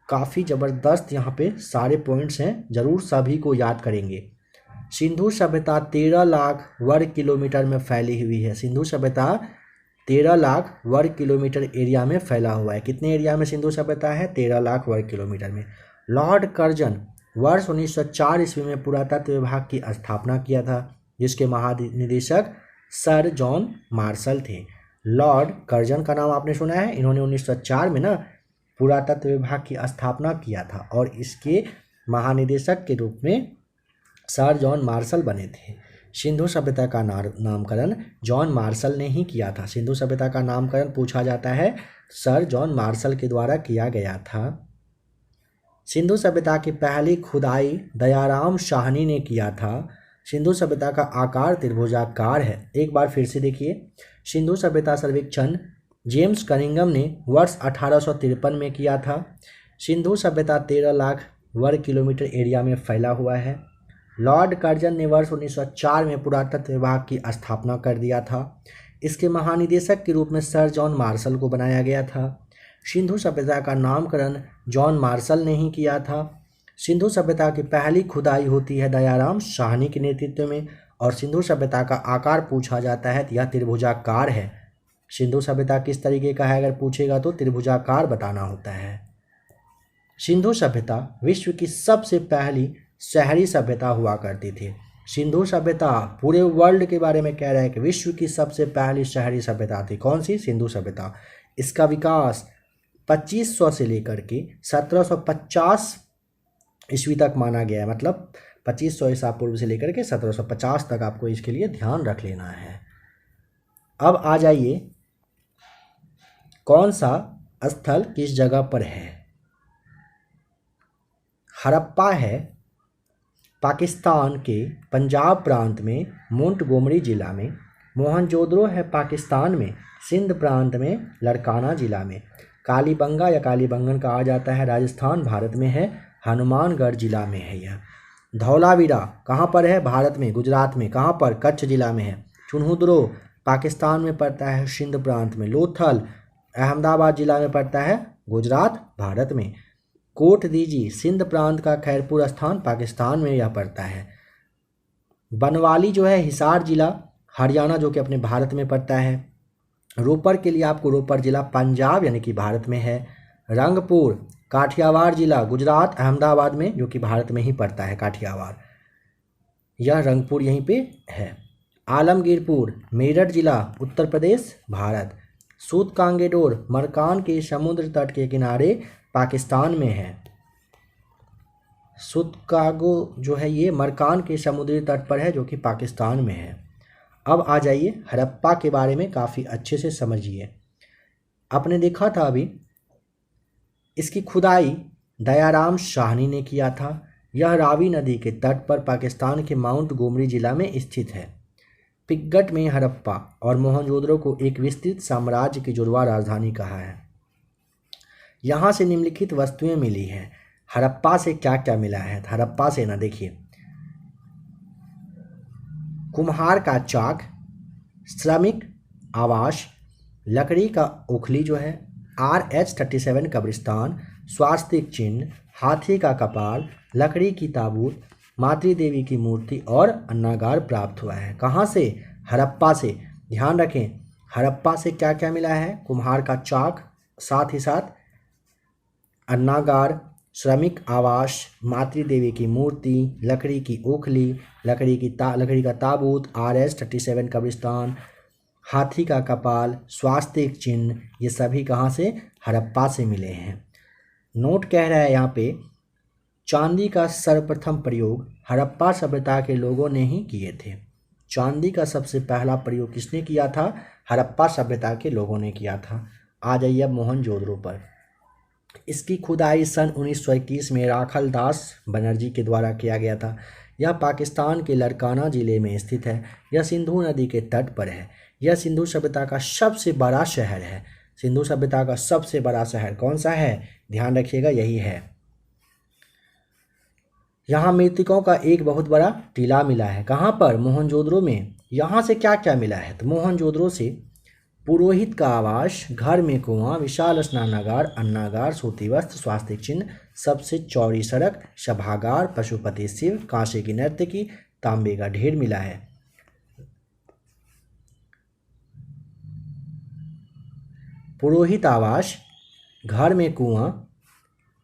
काफ़ी ज़बरदस्त यहाँ पे सारे पॉइंट्स हैं, ज़रूर सभी को याद करेंगे। सिंधु सभ्यता 13 लाख वर्ग किलोमीटर में फैली हुई है। सिंधु सभ्यता 13 लाख वर्ग किलोमीटर एरिया में फैला हुआ है। कितने एरिया में सिंधु सभ्यता है? 13 लाख वर्ग किलोमीटर में। लॉर्ड कर्जन वर्ष 1904 ईस्वी में पुरातत्व विभाग की स्थापना किया था, जिसके महानिदेशक सर जॉन मार्शल थे। लॉर्ड कर्जन का नाम आपने सुना है, इन्होंने 1904 में ना पुरातत्व विभाग की स्थापना किया था और इसके महानिदेशक के रूप में सर जॉन मार्शल बने थे। सिंधु सभ्यता का नामकरण जॉन मार्शल ने ही किया था। सिंधु सभ्यता का नामकरण पूछा जाता है सर जॉन मार्शल के द्वारा किया गया था। सिंधु सभ्यता की पहली खुदाई दयाराम साहनी ने किया था। सिंधु सभ्यता का आकार त्रिभुजाकार है। एक बार फिर से देखिए, सिंधु सभ्यता सर्वेक्षण जेम्स कनिंघम ने वर्ष 1853 में किया था। सिंधु सभ्यता 13 लाख वर्ग किलोमीटर एरिया में फैला हुआ है। लॉर्ड कर्जन ने वर्ष 1904 में पुरातत्व विभाग की स्थापना कर दिया था। इसके महानिदेशक के रूप में सर जॉन मार्शल को बनाया गया था। सिंधु सभ्यता का नामकरण जॉन मार्शल ने ही किया था। सिंधु सभ्यता की पहली खुदाई होती है दयाराम साहनी के नेतृत्व में और सिंधु सभ्यता का आकार पूछा जाता है, यह त्रिभुजाकार है। सिंधु सभ्यता किस तरीके का है अगर पूछेगा तो त्रिभुजाकार बताना होता है। सिंधु सभ्यता विश्व की सबसे पहली शहरी सभ्यता हुआ करती थी। सिंधु सभ्यता पूरे वर्ल्ड के बारे में कह रहा है कि विश्व की सबसे पहली शहरी सभ्यता थी। कौन सी? सिंधु सभ्यता। इसका विकास 2500 से लेकर के 1750 ईस्वी तक माना गया है, मतलब 2500 ईसा पूर्व से लेकर के 1750 तक आपको इसके लिए ध्यान रख लेना है। अब आ जाइए, कौन सा स्थल किस जगह पर है? हड़प्पा है पाकिस्तान के पंजाब प्रांत में मोंटगोमरी जिला में। मोहनजोदड़ो है पाकिस्तान में सिंध प्रांत में लड़काना जिला में। कालीबंगा या कालीबंगन कहा जाता है राजस्थान भारत में है, हनुमानगढ़ जिला में है यह। धौलावीरा कहाँ पर है? भारत में, गुजरात में। कहाँ पर? कच्छ जिला में है। चुन्हुद्रो पाकिस्तान में पड़ता है, सिंध प्रांत में। लोथल अहमदाबाद जिला में पड़ता है, गुजरात भारत में। कोट दीजी सिंध प्रांत का खैरपुर स्थान पाकिस्तान में यह पड़ता है। बनवाली जो है हिसार जिला हरियाणा जो कि अपने भारत में पड़ता है। रोपर के लिए आपको रोपर जिला पंजाब यानी कि भारत में है। रंगपुर काठियावाड़ जिला गुजरात अहमदाबाद में जो कि भारत में ही पड़ता है काठियावाड़, यह रंगपुर यहीं पे है। आलमगीरपुर मेरठ जिला उत्तर प्रदेश भारत। सूतकांगेडोर मरकान के समुद्र तट के किनारे पाकिस्तान में है। सूतकागो जो है ये मरकान के समुद्री तट पर है जो कि पाकिस्तान में है। अब आ जाइए हड़प्पा के बारे में काफ़ी अच्छे से समझिए। आपने देखा था अभी, इसकी खुदाई दयाराम साहनी ने किया था। यह रावी नदी के तट पर पाकिस्तान के माउंट गोमरी जिला में स्थित है। पिग्गट में हड़प्पा और मोहनजोदड़ो को एक विस्तृत साम्राज्य की जुड़वा राजधानी कहा है। यहाँ से निम्नलिखित वस्तुएं मिली हैं। हड़प्पा से क्या क्या मिला है? हड़प्पा से ना, देखिए, कुम्हार का चाक, श्रमिक आवास, लकड़ी का ओखली जो है, RH-37 कब्रिस्तान, स्वास्तिक चिन्ह, हाथी का कपाल, लकड़ी की ताबूत, मातृ देवी की मूर्ति और अन्नागार प्राप्त हुआ है। कहाँ से? हड़प्पा से। ध्यान रखें, हड़प्पा से क्या क्या मिला है? कुम्हार का चाक, साथ ही साथ अन्नागार, श्रमिक आवास, मातृ देवी की मूर्ति, लकड़ी की ओखली, लकड़ी का ताबूत, RH-37 कब्रिस्तान, हाथी का कपाल, स्वास्तिक चिन्ह, ये सभी कहाँ से? हड़प्पा से मिले हैं। नोट कह रहा है यहाँ पे, चांदी का सर्वप्रथम प्रयोग हड़प्पा सभ्यता के लोगों ने ही किए थे। चांदी का सबसे पहला प्रयोग किसने किया था? हड़प्पा सभ्यता के लोगों ने किया था। आ जाइए अब मोहनजोदड़ो पर। इसकी खुदाई सन 1921 में राखल दास बनर्जी के द्वारा किया गया था। यह पाकिस्तान के लड़काना जिले में स्थित है। यह सिंधु नदी के तट पर है। यह सिंधु सभ्यता का सबसे बड़ा शहर है। सिंधु सभ्यता का सबसे बड़ा शहर कौन सा है? ध्यान रखिएगा, यही है। यहाँ मृतकों का एक बहुत बड़ा टीला मिला है। कहाँ पर? मोहनजोदड़ो में। यहाँ से क्या क्या मिला है? तो मोहनजोदड़ो से पुरोहित का आवास, घर में कुआं, विशाल स्नानागार, अन्नागार, सूती वस्त्र, स्वास्तिक चिन्ह, सबसे चौड़ी सड़क, सभागार, पशुपति शिव, कांसे की नर्तकी, तांबे का ढेर मिला है। पुरोहित आवास, घर में कुआं,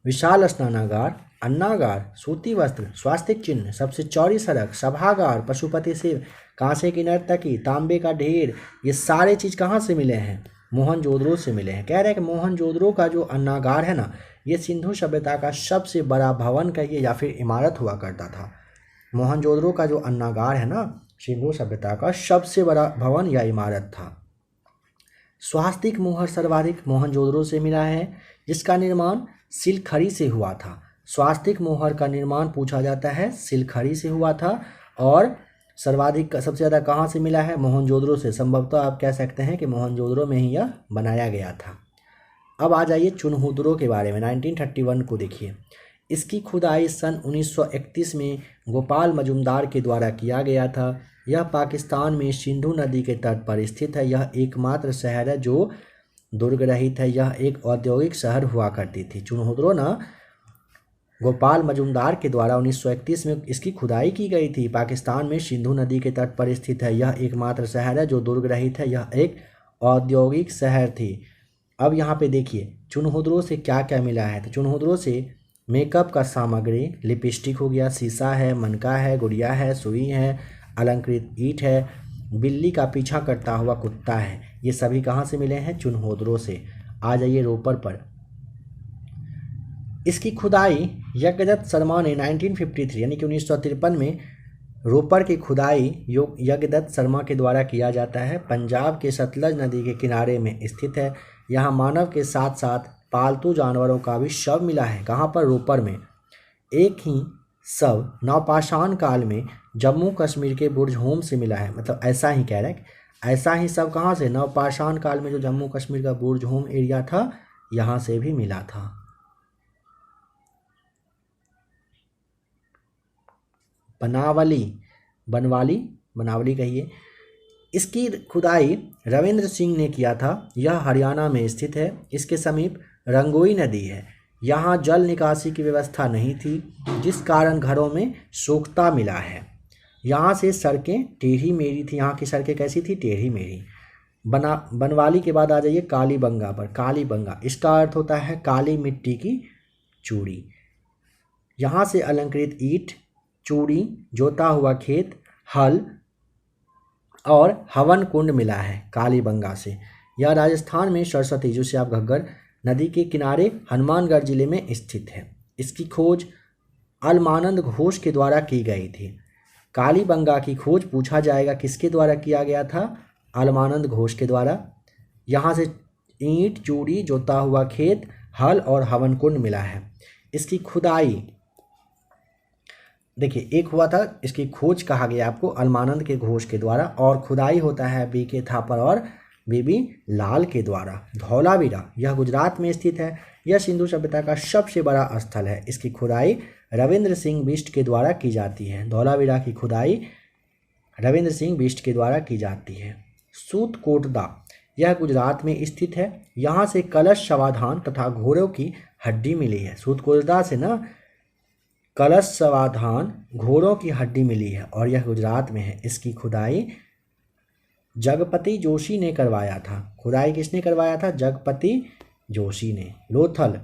विशाल स्नानागार, अन्नागार, सूती वस्त्र, स्वास्तिक चिन्ह, सबसे चौड़ी सड़क, सभागार, पशुपति शिव, कांसे की नर्तकी, तांबे का ढेर, ये सारे चीज़ कहाँ से मिले हैं? मोहनजोदड़ो से मिले हैं। कह रहे हैं कि मोहनजोदड़ो का जो अन्नागार है ना, ये सिंधु सभ्यता का सबसे बड़ा भवन कहिए या फिर इमारत हुआ करता था। मोहनजोदड़ो का जो अन्नागार है ना, सिंधु सभ्यता का सबसे बड़ा भवन या इमारत था। स्वास्तिक मोहर सर्वाधिक मोहनजोदड़ो से मिला है, जिसका निर्माण सिलखड़ी से हुआ था। स्वास्तिक मोहर का निर्माण पूछा जाता है सिलखड़ी से हुआ था। और सर्वाधिक सबसे ज़्यादा कहाँ से मिला है? मोहनजोदड़ो से। संभवतः आप कह सकते हैं कि मोहनजोदड़ो में ही यह बनाया गया था। अब आ जाइए चुनहुदरो के बारे में। 1931 को देखिए। इसकी खुदाई सन 1931 में गोपाल मजुमदार के द्वारा किया गया था। यह पाकिस्तान में सिंधु नदी के तट पर स्थित है। यह एकमात्र शहर है जो दुर्ग रहित है। यह एक औद्योगिक शहर हुआ करती थी। चुनहुदरो ना गोपाल मजुमदार के द्वारा 1931 में इसकी खुदाई की गई थी। पाकिस्तान में सिंधु नदी के तट पर स्थित है। यह एकमात्र शहर है जो दुर्ग रहित है। यह एक औद्योगिक शहर थी। अब यहाँ पे देखिए चुनहुदरो से क्या क्या मिला है। तो चुनहुदरो से मेकअप का सामग्री, लिपस्टिक हो गया, शीशा है, मनका है, गुड़िया है, सुई है, अलंकृत ईंट है, बिल्ली का पीछा करता हुआ कुत्ता है। ये सभी कहाँ से मिले हैं? चुनहुदरो से। आ जाइए रोपर पर। इसकी खुदाई यज्ञदत्त शर्मा ने 1953 यानी कि 1953 में रोपर की खुदाई यज्ञदत्त शर्मा के द्वारा किया जाता है। पंजाब के सतलज नदी के किनारे में स्थित है। यहाँ मानव के साथ साथ पालतू जानवरों का भी शव मिला है। कहाँ पर? रोपर में। एक ही शव नवपाषाण काल में जम्मू कश्मीर के बुर्जहोम से मिला है। मतलब ऐसा ही कह रहे हैं, ऐसा ही शव कहाँ से? नवपाषाण काल में जो जम्मू कश्मीर का बुर्जहोम एरिया था, यहाँ से भी मिला था। बनावली कहिए। इसकी खुदाई रविंद्र सिंह ने किया था। यह हरियाणा में स्थित है। इसके समीप रंगोई नदी है। यहाँ जल निकासी की व्यवस्था नहीं थी, जिस कारण घरों में सोखता मिला है। यहाँ से सड़कें टेढ़ी मेढ़ी थी। यहाँ की सड़कें कैसी थी? टेढ़ी मेढ़ी। बनवाली के बाद आ जाइए कालीबंगा पर। कालीबंगा, इसका अर्थ होता है काली मिट्टी की चूड़ी। यहाँ से अलंकृत ईंट, चूड़ी, जोता हुआ खेत, हल और हवन कुंड मिला है कालीबंगा से। यह राजस्थान में सरस्वती, जिसे आप घग्गर नदी के किनारे हनुमानगढ़ जिले में स्थित है। इसकी खोज अलमानंद घोष के द्वारा की गई थी। कालीबंगा की खोज पूछा जाएगा किसके द्वारा किया गया था? अलमानंद घोष के द्वारा। यहाँ से ईंट, चूड़ी, जोता हुआ खेत, हल और हवन कुंड मिला है। इसकी खुदाई, देखिए एक हुआ था, इसकी खोज कहा गया आपको अलमानंद के घोष के द्वारा, और खुदाई होता है बीके थापर और बीबी लाल के द्वारा। धौलावीरा यह गुजरात में स्थित है। यह सिंधु सभ्यता का सबसे बड़ा स्थल है। इसकी खुदाई रविंद्र सिंह बिष्ट के द्वारा की जाती है। धौलावीरा की खुदाई रविंद्र सिंह बिष्ट के द्वारा की जाती है। सूतकोटदा यह गुजरात में स्थित है। यहाँ से कलश समाधान तथा घोड़ों की हड्डी मिली है। सूतकोटदा से ना कलश समाधान घोड़ों की हड्डी मिली है और यह गुजरात में है। इसकी खुदाई जगपति जोशी ने करवाया था। खुदाई किसने करवाया था? जगपति जोशी ने। लोथल,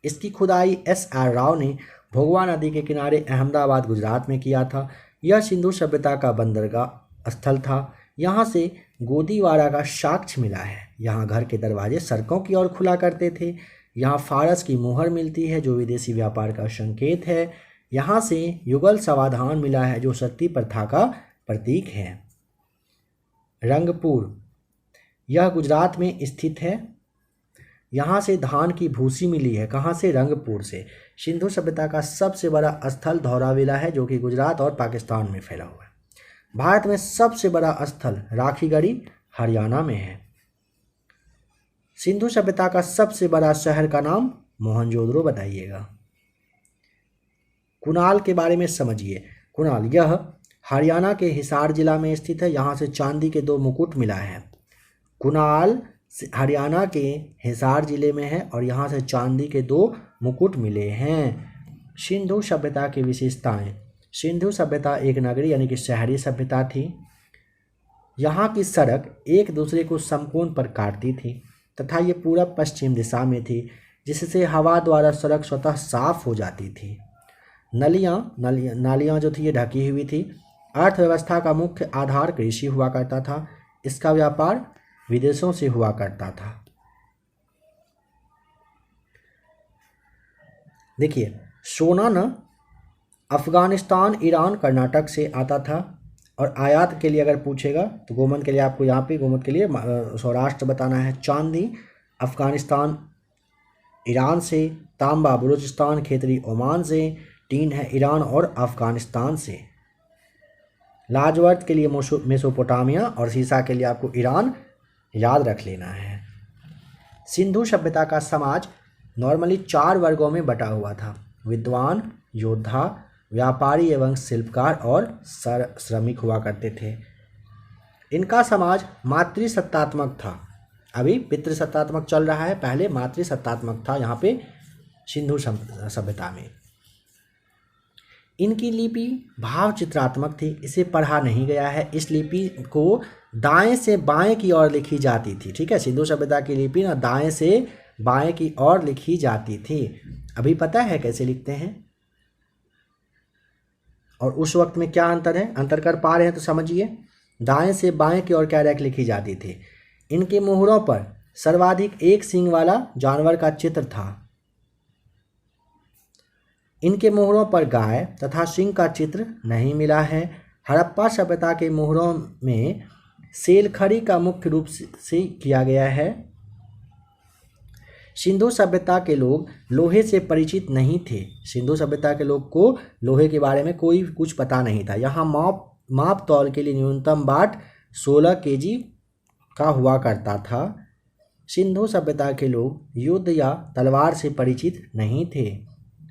इसकी खुदाई SR राव ने भोगवा नदी के किनारे अहमदाबाद गुजरात में किया था। यह सिंधु सभ्यता का बंदरगाह स्थल था। यहाँ से गोदीवारा का साक्ष्य मिला है। यहाँ घर के दरवाजे सड़कों की ओर खुला करते थे। यहाँ फारस की मुहर मिलती है जो विदेशी व्यापार का संकेत है। यहाँ से युगल समाधान मिला है जो सती प्रथा का प्रतीक है। रंगपुर यह गुजरात में स्थित है। यहाँ से धान की भूसी मिली है। कहाँ से? रंगपुर से। सिंधु सभ्यता का सबसे बड़ा स्थल धौलावीरा है जो कि गुजरात और पाकिस्तान में फैला हुआ है। भारत में सबसे बड़ा स्थल राखीगढ़ी हरियाणा में है। सिंधु सभ्यता का सबसे बड़ा शहर का नाम मोहनजोदड़ो बताइएगा। कुणाल के बारे में समझिए। कुणाल यह हरियाणा के हिसार जिला में स्थित है। यहाँ से चांदी के 2 मुकुट मिला है। कुणाल हरियाणा के हिसार जिले में है और यहाँ से चांदी के 2 मुकुट मिले हैं। सिंधु सभ्यता की विशेषताएं। सिंधु सभ्यता एक नगरी यानी कि शहरी सभ्यता थी। यहाँ की सड़क एक दूसरे को समकोण पर काटती थी तथा ये पूरब पश्चिम दिशा में थी जिससे हवा द्वारा सड़क स्वतः साफ हो जाती थी। नालियाँ जो थी ये ढकी हुई थी। अर्थव्यवस्था का मुख्य आधार कृषि हुआ करता था। इसका व्यापार विदेशों से हुआ करता था। देखिए सोना न अफगानिस्तान, ईरान, कर्नाटक से आता था और आयात के लिए अगर पूछेगा तो गोमद के लिए आपको यहाँ पे गोमद के लिए सौराष्ट्र बताना है। चांदी अफगानिस्तान, ईरान से। तांबा बलूचिस्तान, खेतरी ओमान से। टीन है ईरान और अफगानिस्तान से। लाजवर्त के लिए मेसोपोटामिया और सीसा के लिए आपको ईरान याद रख लेना है। सिंधु सभ्यता का समाज नॉर्मली 4 वर्गों में बटा हुआ था। विद्वान, योद्धा, व्यापारी एवं शिल्पकार और श्रमिक हुआ करते थे। इनका समाज मातृसत्तात्मक था। अभी पितृसत्तात्मक चल रहा है, पहले मातृसत्तात्मक था यहाँ पे सिंधु सभ्यता में। इनकी लिपि भाव चित्रात्मक थी। इसे पढ़ा नहीं गया है। इस लिपि को दाएं से बाएं की ओर लिखी जाती थी। ठीक है, सिंधु सभ्यता की लिपि ना दाएं से बाएं की ओर लिखी जाती थी। अभी पता है कैसे लिखते हैं और उस वक्त में क्या अंतर है? अंतर कर पा रहे हैं तो समझिए। दाएं से बाएं की ओर क्या लिखी जाती थी? इनके मोहरों पर सर्वाधिक एक सींग वाला जानवर का चित्र था। इनके मोहरों पर गाय तथा सिंह का चित्र नहीं मिला है। हड़प्पा सभ्यता के मोहरों में सेलखड़ी का मुख्य रूप से किया गया है। सिंधु सभ्यता के लोग लोहे से परिचित नहीं थे। सिंधु सभ्यता के लोग को लोहे के बारे में कोई कुछ पता नहीं था। यहाँ माप तौल के लिए न्यूनतम बाट 16 kg का हुआ करता था। सिंधु सभ्यता के लोग युद्ध या तलवार से परिचित नहीं थे।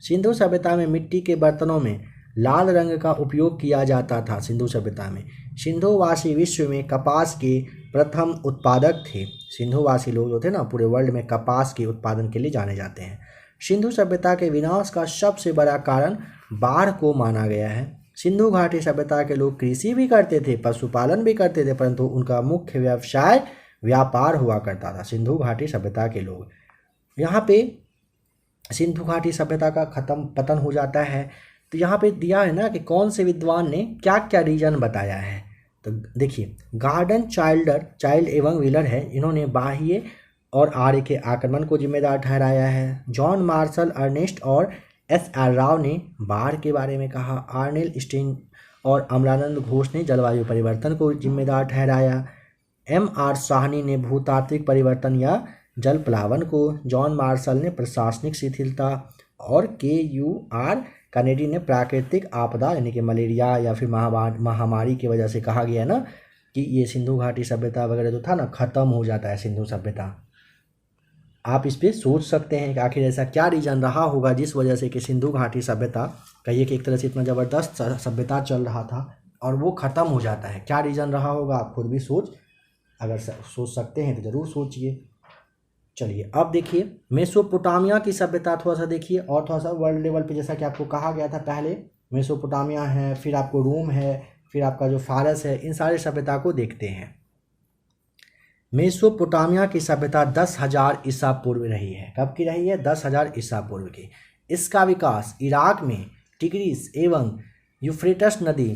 सिंधु सभ्यता में मिट्टी के बर्तनों में लाल रंग का उपयोग किया जाता था। सिंधु सभ्यता में सिंधुवासी विश्व में कपास के प्रथम उत्पादक थे। सिंधुवासी लोग जो थे ना पूरे वर्ल्ड में कपास के उत्पादन के लिए जाने जाते हैं। सिंधु सभ्यता के विनाश का सबसे बड़ा कारण बाढ़ को माना गया है। सिंधु घाटी सभ्यता के लोग कृषि भी करते थे, पशुपालन भी करते थे, परंतु उनका मुख्य व्यवसाय व्यापार हुआ करता था। सिंधु घाटी सभ्यता के लोग, यहाँ पे सिंधु घाटी सभ्यता का पतन हो जाता है तो यहाँ पे दिया है ना कि कौन से विद्वान ने क्या क्या रीजन बताया है। तो देखिए गार्डन चाइल्ड एवं व्हीलर है, इन्होंने बाह्य और आर्य के आक्रमण को जिम्मेदार ठहराया है। जॉन मार्शल अर्नेस्ट और SR राव ने बाढ़ के बारे में कहा। आर्नेल स्टीन और अमलानंद घोष ने जलवायु परिवर्तन को जिम्मेदार ठहराया। M.R. साहनी ने भूतात्विक परिवर्तन या जल प्लावन को, जॉन मार्शल ने प्रशासनिक शिथिलता और K.U.R. कनेडी ने प्राकृतिक आपदा यानी कि मलेरिया या फिर महामारी की वजह से कहा गया ना कि ये सिंधु घाटी सभ्यता वगैरह जो था ना खत्म हो जाता है सिंधु सभ्यता। आप इस पर सोच सकते हैं कि आखिर ऐसा क्या रीजन रहा होगा जिस वजह से कि सिंधु घाटी सभ्यता कहिए कि एक तरह से इतना ज़बरदस्त सभ्यता चल रहा था और वो ख़त्म हो जाता है। क्या रीज़न रहा होगा आप खुद भी अगर सोच सकते हैं तो ज़रूर सोचिए। चलिए अब देखिए मेसोपोटामिया की सभ्यता थोड़ा सा देखिए और थोड़ा सा वर्ल्ड लेवल पे, जैसा कि आपको कहा गया था पहले मेसोपोटामिया है, फिर आपको रोम है, फिर आपका जो फारस है, इन सारे सभ्यता को देखते हैं। मेसोपोटामिया की सभ्यता 10,000 ईसा पूर्व रही है। कब की रही है? 10,000 ईसा पूर्व की। इसका विकास इराक में टिग्रिस एवं यूफ्रेटस नदी,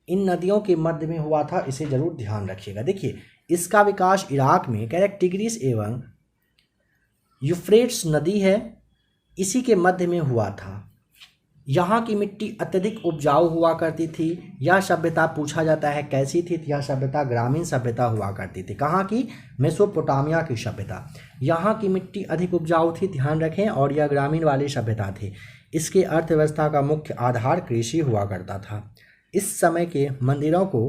इन नदियों के मध्य में हुआ था, इसे जरूर ध्यान रखिएगा। देखिए इसका विकास इराक में करेक्ट टिग्रिस एवं यूफ्रेट्स नदी है, इसी के मध्य में हुआ था। यहाँ की मिट्टी अत्यधिक उपजाऊ हुआ करती थी। यह सभ्यता पूछा जाता है कैसी थी? यह सभ्यता ग्रामीण सभ्यता हुआ करती थी। कहाँ की? मेसोपोटामिया की सभ्यता। यहाँ की मिट्टी अधिक उपजाऊ थी, ध्यान रखें, और यह ग्रामीण वाली सभ्यता थी। इसके अर्थव्यवस्था का मुख्य आधार कृषि हुआ करता था। इस समय के मंदिरों को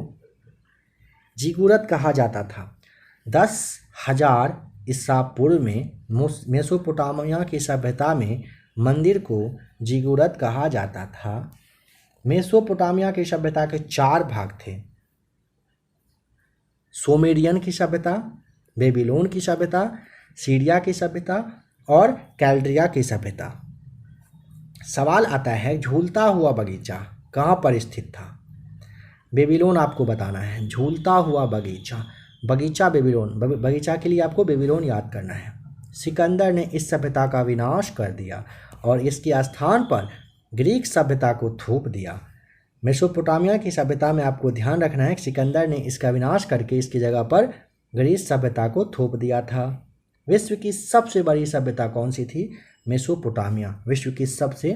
जिगुरत कहा जाता था। 10,000 ईसा पूर्व में मेसोपोटामिया की सभ्यता में मंदिर को जिगुरत कहा जाता था। मेसोपोटामिया की सभ्यता के 4 भाग थे: सोमेरियन की सभ्यता, बेबीलोन की सभ्यता, सीरिया की सभ्यता और कैल्ड्रिया की सभ्यता। सवाल आता है झूलता हुआ बगीचा कहाँ पर स्थित था? बेबीलोन आपको बताना है। झूलता हुआ बगीचा, बगीचा बेबीलोन, बगीचा के लिए आपको बेबीलोन याद करना है। सिकंदर ने इस सभ्यता का विनाश कर दिया और इसके स्थान पर ग्रीक सभ्यता को थोप दिया। मेसोपोटामिया की सभ्यता में आपको ध्यान रखना है कि सिकंदर ने इसका विनाश करके इसकी जगह पर ग्रीक सभ्यता को थोप दिया था। विश्व की सबसे बड़ी सभ्यता कौन सी थी? मेसोपोटामिया विश्व की सबसे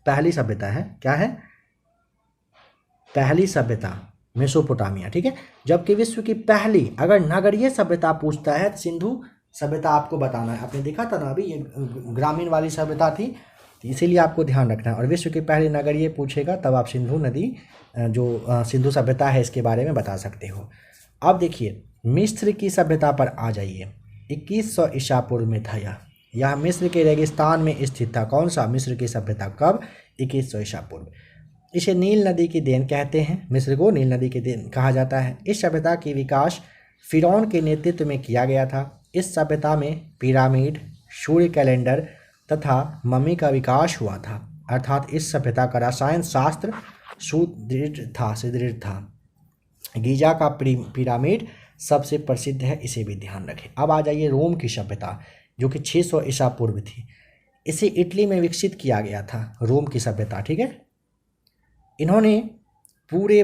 पहली सभ्यता है। क्या है? पहली सभ्यता मेसोपोटामिया, ठीक है। जबकि विश्व की पहली अगर नगरीय सभ्यता पूछता है तो सिंधु सभ्यता आपको बताना है। आपने देखा था ना अभी, ये ग्रामीण वाली सभ्यता थी, तो इसीलिए आपको ध्यान रखना है। और विश्व की पहली नगरीय पूछेगा तब आप सिंधु नदी जो सिंधु सभ्यता है इसके बारे में बता सकते हो। अब देखिए मिस्र की सभ्यता पर आ जाइए। 2100 ईसा पूर्व में था यह मिस्र के रेगिस्तान में स्थित था। कौन सा? मिस्र की सभ्यता। कब? 2100 ईसा पूर्व। इसे नील नदी की देन कहते हैं। मिस्र को नील नदी की देन कहा जाता है। इस सभ्यता की विकास फिरौन के नेतृत्व में किया गया था। इस सभ्यता में पिरामिड, सूर्य कैलेंडर तथा मम्मी का विकास हुआ था, अर्थात इस सभ्यता का रसायन शास्त्र सुदृढ़ था। गीजा का पिरामिड सबसे प्रसिद्ध है, इसे भी ध्यान रखें। अब आ जाइए रोम की सभ्यता जो कि 600 ईसा पूर्व थी। इसे इटली में विकसित किया गया था, रोम की सभ्यता, ठीक है। इन्होंने पूरे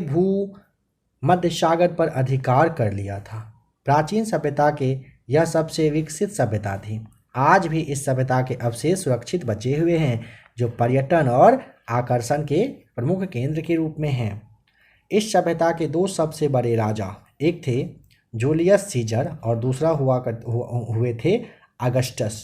मध्य सागर पर अधिकार कर लिया था। प्राचीन सभ्यता के यह सबसे विकसित सभ्यता थी। आज भी इस सभ्यता के अवशेष सुरक्षित बचे हुए हैं जो पर्यटन और आकर्षण के प्रमुख केंद्र के रूप में हैं। इस सभ्यता के 2 सबसे बड़े राजा, एक थे जूलियस सीजर और दूसरा हुए थे अगस्टस।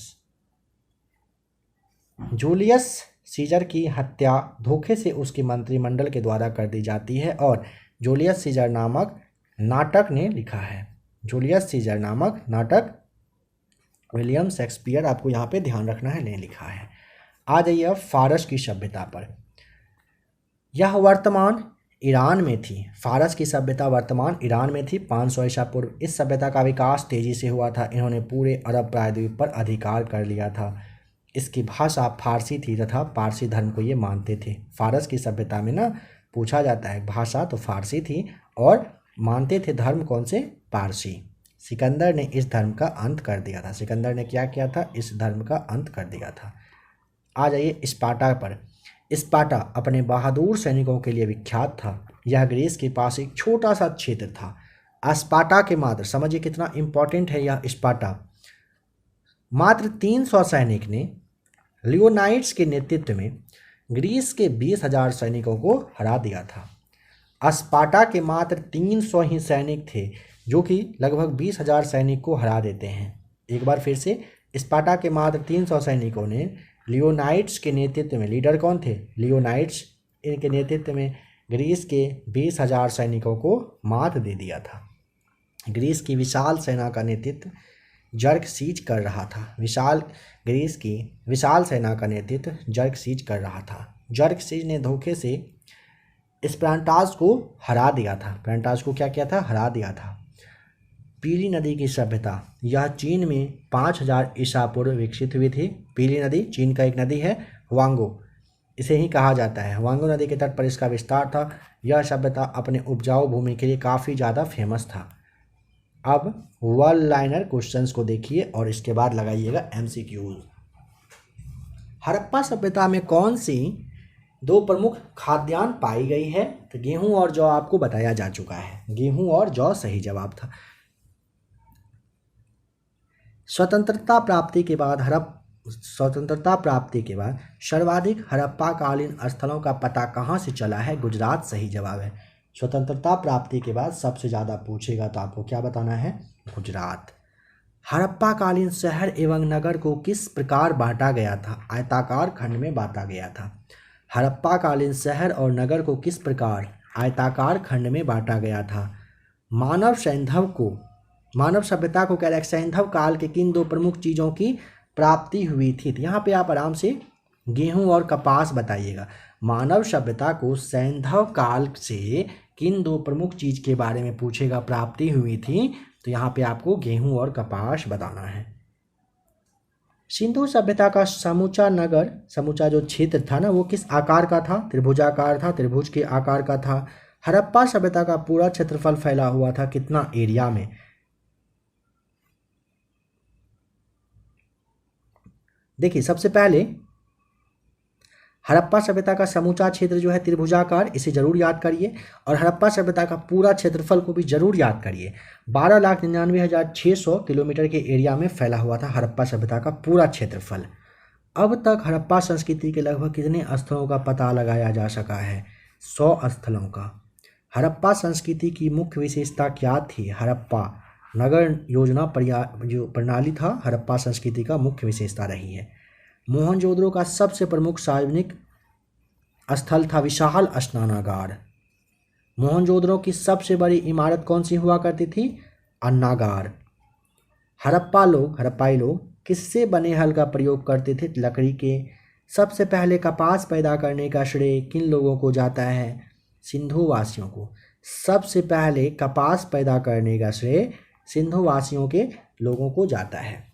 जूलियस सीजर की हत्या धोखे से उसके मंत्रिमंडल के द्वारा कर दी जाती है और जूलियस सीजर नामक नाटक ने लिखा है। जूलियस सीजर नामक नाटक विलियम शेक्सपियर, आपको यहाँ पे ध्यान रखना है, ने लिखा है। आ जाइए फारस की सभ्यता पर। यह वर्तमान ईरान में थी। फारस की सभ्यता वर्तमान ईरान में थी 500 ईसा पूर्व। इस सभ्यता का विकास तेजी से हुआ था। इन्होंने पूरे अरब प्रायद्वीप पर अधिकार कर लिया था। इसकी भाषा फारसी थी तथा पारसी धर्म को ये मानते थे। फारस की सभ्यता में ना पूछा जाता है, भाषा तो फारसी थी और मानते थे धर्म कौन से? पारसी। सिकंदर ने इस धर्म का अंत कर दिया था। सिकंदर ने क्या किया था? इस धर्म का अंत कर दिया था। आ जाइए स्पार्टा पर। स्पार्टा अपने बहादुर सैनिकों के लिए विख्यात था। यह ग्रीस के पास एक छोटा सा क्षेत्र था। स्पार्टा के मात्र, समझिए कितना इंपॉर्टेंट है यह स्पार्टा, मात्र 300 सैनिक ने लियोनाइड्स के नेतृत्व में ग्रीस के 20,000 सैनिकों को हरा दिया था। स्पार्टा के मात्र 300 ही सैनिक थे जो कि लगभग 20,000 सैनिक को हरा देते हैं। एक बार फिर से स्पार्टा के मात्र 300 सैनिकों ने लियोनाइड्स के नेतृत्व में, लीडर कौन थे? लियोनाइड्स, इनके नेतृत्व में ग्रीस के 20,000 सैनिकों को मात दे दिया था। ग्रीस की विशाल सेना का नेतृत्व जर्कसीज कर रहा था। ग्रीस की विशाल सेना का नेतृत्व जर्कसीज कर रहा था। जर्कसीज ने धोखे से स्पार्टास को हरा दिया था। स्पार्टास को क्या किया था? हरा दिया था। पीली नदी की सभ्यता, यह चीन में 5000 ईसा पूर्व विकसित हुई थी। पीली नदी चीन का एक नदी है, वांगो इसे ही कहा जाता है। वांगो नदी के तट पर इसका विस्तार था। यह सभ्यता अपने उपजाऊ भूमि के लिए काफ़ी ज़्यादा फेमस था। अब वन लाइनर क्वेश्चंस को देखिए और इसके बाद लगाइएगा एमसीक्यूज। हड़प्पा सभ्यता में कौन सी 2 प्रमुख खाद्यान्न पाई गई है? तो गेहूं और जौ आपको बताया जा चुका है। गेहूं और जौ सही जवाब था। स्वतंत्रता प्राप्ति के बाद सर्वाधिक हड़प्पा कालीन स्थलों का पता कहाँ से चला है? गुजरात सही जवाब है। स्वतंत्रता प्राप्ति के बाद सबसे ज़्यादा पूछेगा तो आपको क्या बताना है? गुजरात। हड़प्पा कालीन शहर एवं नगर को किस प्रकार बांटा गया था? आयताकार खंड में बांटा गया था। हड़प्पा कालीन शहर और नगर को किस प्रकार? आयताकार खंड में बांटा गया था। मानव सभ्यता को कह रहा है सैंधव काल के किन 2 प्रमुख चीज़ों की प्राप्ति हुई थी? तो यहाँ पे आप आराम से गेहूं और कपास बताइएगा। मानव सभ्यता को सैंधव काल से किन 2 प्रमुख चीज़ के बारे में पूछेगा प्राप्ति हुई थी? तो यहाँ पे आपको गेहूं और कपास बताना है। सिंधु सभ्यता का समूचा जो क्षेत्र था ना, वो किस आकार का था? त्रिभुजाकार था, त्रिभुज के आकार का था। हड़प्पा सभ्यता का पूरा क्षेत्रफल फैला हुआ था कितना एरिया में? देखिए, सबसे पहले हड़प्पा सभ्यता का समूचा क्षेत्र जो है त्रिभुजाकार, इसे जरूर याद करिए। और हड़प्पा सभ्यता का पूरा क्षेत्रफल को भी जरूर याद करिए। 12,99,600 किलोमीटर के एरिया में फैला हुआ था हड़प्पा सभ्यता का पूरा क्षेत्रफल। अब तक हड़प्पा संस्कृति के लगभग कितने स्थलों का पता लगाया जा सका है? 100 स्थलों का। हड़प्पा संस्कृति की मुख्य विशेषता क्या थी? हड़प्पा नगर योजना जो प्रणाली था, हड़प्पा संस्कृति का मुख्य विशेषता रही है। मोहनजोदड़ो का सबसे प्रमुख सार्वजनिक स्थल था विशाल स्नानागार। मोहनजोदड़ो की सबसे बड़ी इमारत कौन सी हुआ करती थी? अन्नागार। हड़प्पाई लोग किससे बने हल का प्रयोग करते थे? लकड़ी के। सबसे पहले कपास पैदा करने का श्रेय किन लोगों को जाता है? सिंधु वासियों को। सबसे पहले कपास पैदा करने का श्रेय सिंधु वासियों के लोगों को जाता है।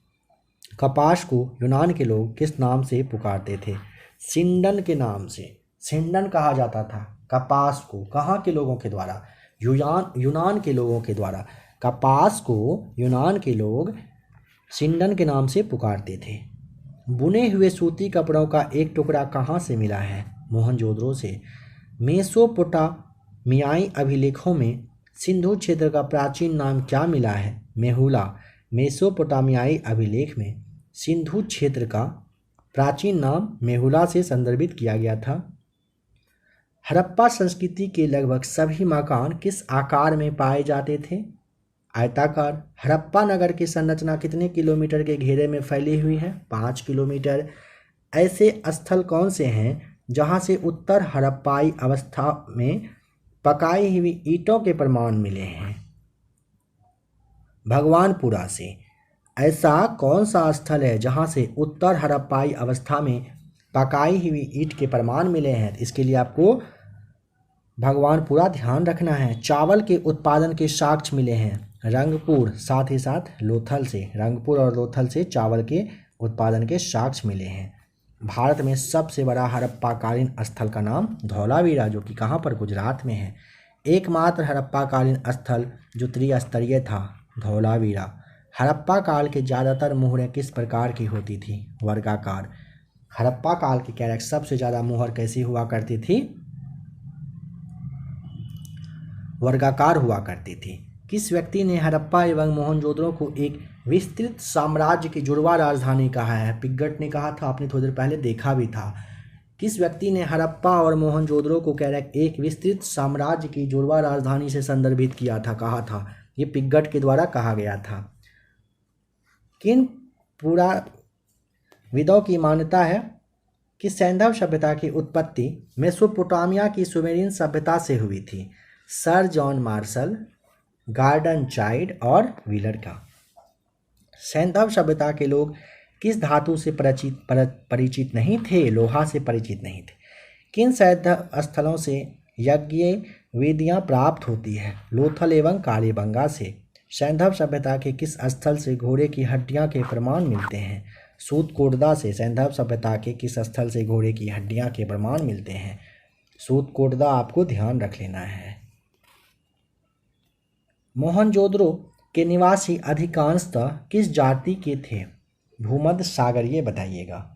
कपास को यूनान के लोग किस नाम से पुकारते थे? सिंडन के नाम से। सिंडन कहा जाता था कपास को। कहाँ के लोगों के द्वारा? यूनान के लोगों के द्वारा। कपास को यूनान के लोग सिंडन के नाम से पुकारते थे। बुने हुए सूती कपड़ों का एक टुकड़ा कहाँ से मिला है? मोहनजोदड़ो से। मेसोपोटामियाई अभिलेखों में सिंधु क्षेत्र का प्राचीन नाम क्या मिला है? मेहुला। मेसोपोटामियाई अभिलेख में सिंधु क्षेत्र का प्राचीन नाम मेहुला से संदर्भित किया गया था। हड़प्पा संस्कृति के लगभग सभी मकान किस आकार में पाए जाते थे? आयताकार। हड़प्पा नगर की संरचना कितने किलोमीटर के घेरे में फैली हुई है? 5 किलोमीटर। ऐसे स्थल कौन से हैं जहां से उत्तर हड़प्पाई अवस्था में पकाई हुई ईंटों के प्रमाण मिले हैं? भगवानपुरा से। ऐसा कौन सा स्थल है जहां से उत्तर हड़प्पाई अवस्था में पकाई हुई ईंट के प्रमाण मिले हैं? इसके लिए आपको भगवानपुरा ध्यान रखना है। चावल के उत्पादन के साक्ष्य मिले हैं रंगपुर, साथ ही साथ लोथल से। रंगपुर और लोथल से चावल के उत्पादन के साक्ष्य मिले हैं। भारत में सबसे बड़ा हड़प्पाकालीन स्थल का नाम धौलावीरा, जो कि कहाँ पर? गुजरात में है। एकमात्र हड़प्पाकालीन स्थल जो त्रिस्तरीय था, धौलावीरा। हड़प्पा काल के ज़्यादातर मोहरें किस प्रकार की होती थी? वर्गाकार। हड़प्पा काल की कह रहे सबसे ज़्यादा मोहर कैसी हुआ करती थी? वर्गाकार हुआ करती थी। किस व्यक्ति ने हड़प्पा एवं मोहनजोदड़ो को एक विस्तृत साम्राज्य की जुड़वा राजधानी कहा है? पिग्गट ने कहा था, आपने थोड़ी देर पहले देखा भी था। किस व्यक्ति ने हड़प्पा और मोहनजोदड़ो को कह रहे एक विस्तृत साम्राज्य की जुड़वा राजधानी से संदर्भित किया था, कहा था? ये पिग्गट के द्वारा कहा गया था। किन पुराविदों की मान्यता है कि सैंधव सभ्यता की उत्पत्ति मेसोपोटामिया की सुमेरियन सभ्यता से हुई थी? Sir John Marshall, Gordon Childe और व्हीलर का। सैंधव सभ्यता के लोग किस धातु से परिचित नहीं थे? लोहा से परिचित नहीं थे। किन सैंधव स्थलों से यज्ञ वेदियाँ प्राप्त होती है? लोथल एवं कालीबंगा से। सैंधव सभ्यता के किस स्थल से घोड़े की हड्डियाँ के प्रमाण मिलते हैं? सूतकोटदा से। सैंधव सभ्यता के किस स्थल से घोड़े की हड्डियाँ के प्रमाण मिलते हैं? सूतकोटदा आपको ध्यान रख लेना है। मोहनजोदड़ो के निवासी अधिकांशतः किस जाति के थे? भूमध्य सागरीय बताइएगा।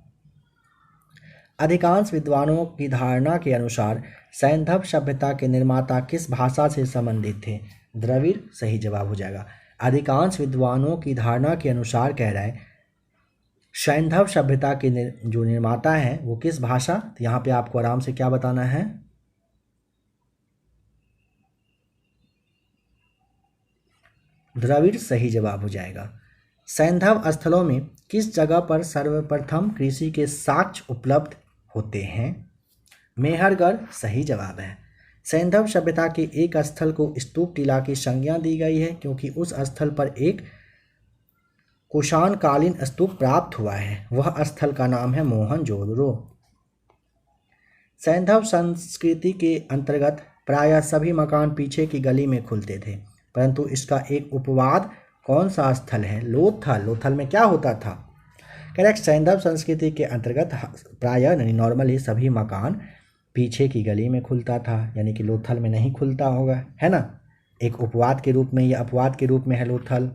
अधिकांश विद्वानों की धारणा के अनुसार सैंधव सभ्यता के निर्माता किस भाषा से संबंधित थे? द्रविड़ सही जवाब हो जाएगा। अधिकांश विद्वानों की धारणा के अनुसार कह रहा है सैंधव सभ्यता के जो निर्माता हैं वो किस भाषा, तो यहाँ पे आपको आराम से क्या बताना है? द्रविड़ सही जवाब हो जाएगा। सैंधव स्थलों में किस जगह पर सर्वप्रथम कृषि के साक्ष्य उपलब्ध होते हैं? मेहरगढ़ सही जवाब है। सैंधव सभ्यता के एक स्थल को स्तूप टीला की संज्ञा दी गई है क्योंकि उस स्थल पर एक कुषाणकालीन स्तूप प्राप्त हुआ है। वह स्थल का नाम है मोहनजोदड़ो। सैंधव संस्कृति के अंतर्गत प्रायः सभी मकान पीछे की गली में खुलते थे, परंतु इसका एक उपवाद कौन सा स्थल है? लोथल। लोथल में क्या होता था? करेक्ट। सैंधव संस्कृति के अंतर्गत प्रायः नॉर्मली सभी मकान पीछे की गली में खुलता था, यानी कि लोथल में नहीं खुलता होगा, है ना। एक उपवाद के रूप में, यह अपवाद के रूप में है लोथल।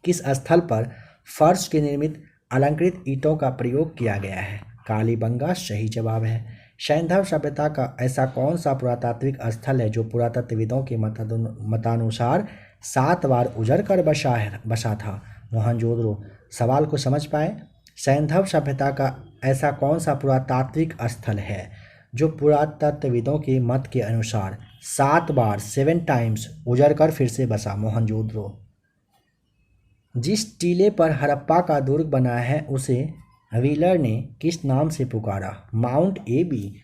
किस स्थल पर फर्श के निर्मित अलंकृत ईंटों का प्रयोग किया गया है? कालीबंगा सही जवाब है। सैंधव सभ्यता का ऐसा कौन सा पुरातात्विक स्थल है जो पुरातत्वविदों के मतानुसार 7 बार उजड़ कर बसा था? मोहनजोदड़ो। सवाल को समझ पाए? सैंधव सभ्यता का ऐसा कौन सा पुरातात्विक स्थल है जो पुरातत्वविदों के मत के अनुसार 7 बार 7 टाइम्स उजड़ कर फिर से बसा? मोहनजोदड़ो। जिस टीले पर हड़प्पा का दुर्ग बना है उसे व्हीलर ने किस नाम से पुकारा? Mound A.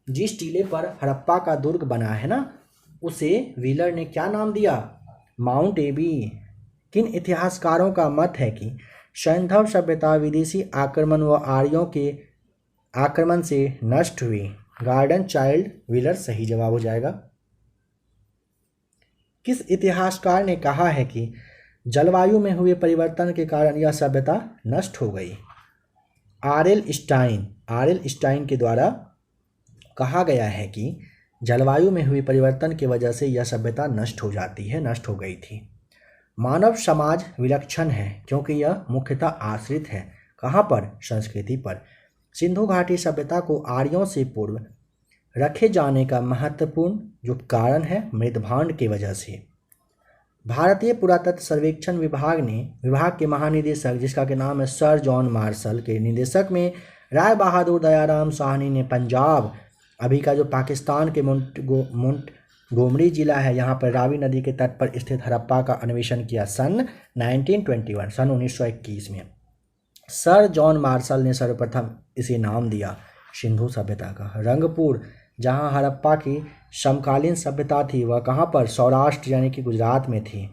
जिस टीले पर हड़प्पा का दुर्ग बना है ना, उसे व्हीलर ने क्या नाम दिया? Mound A. किन इतिहासकारों का मत है कि सैंधव सभ्यता विदेशी आक्रमण व आर्यों के आक्रमण से नष्ट हुई? गॉर्डन चाइल्ड, व्हीलर सही जवाब हो जाएगा। किस इतिहासकार ने कहा है कि जलवायु में हुए परिवर्तन के कारण यह सभ्यता नष्ट हो गई? आर.एल. स्टाइन। आर.एल. स्टाइन के द्वारा कहा गया है कि जलवायु में हुए परिवर्तन की वजह से यह सभ्यता नष्ट हो जाती है, नष्ट हो गई थी। मानव समाज विलक्षण है क्योंकि यह मुख्यतः आश्रित है कहाँ पर? संस्कृति पर। सिंधु घाटी सभ्यता को आर्यों से पूर्व रखे जाने का महत्वपूर्ण जो कारण है मृदभांड की वजह से। भारतीय पुरातत्व सर्वेक्षण विभाग के महानिदेशक जिसका के नाम है सर जॉन मार्शल के निदेशक में राय बहादुर दयाराम साहनी ने पंजाब, अभी का जो पाकिस्तान के मोंटगोमरी जिला है, यहाँ पर रावी नदी के तट पर स्थित हड़प्पा का अन्वेषण किया सन 1921, सन 1921 में। सर जॉन मार्शल ने सर्वप्रथम इसे नाम दिया सिंधु सभ्यता का। रंगपुर, जहाँ हड़प्पा की समकालीन सभ्यता थी, वह कहाँ पर? सौराष्ट्र यानी कि गुजरात में थी।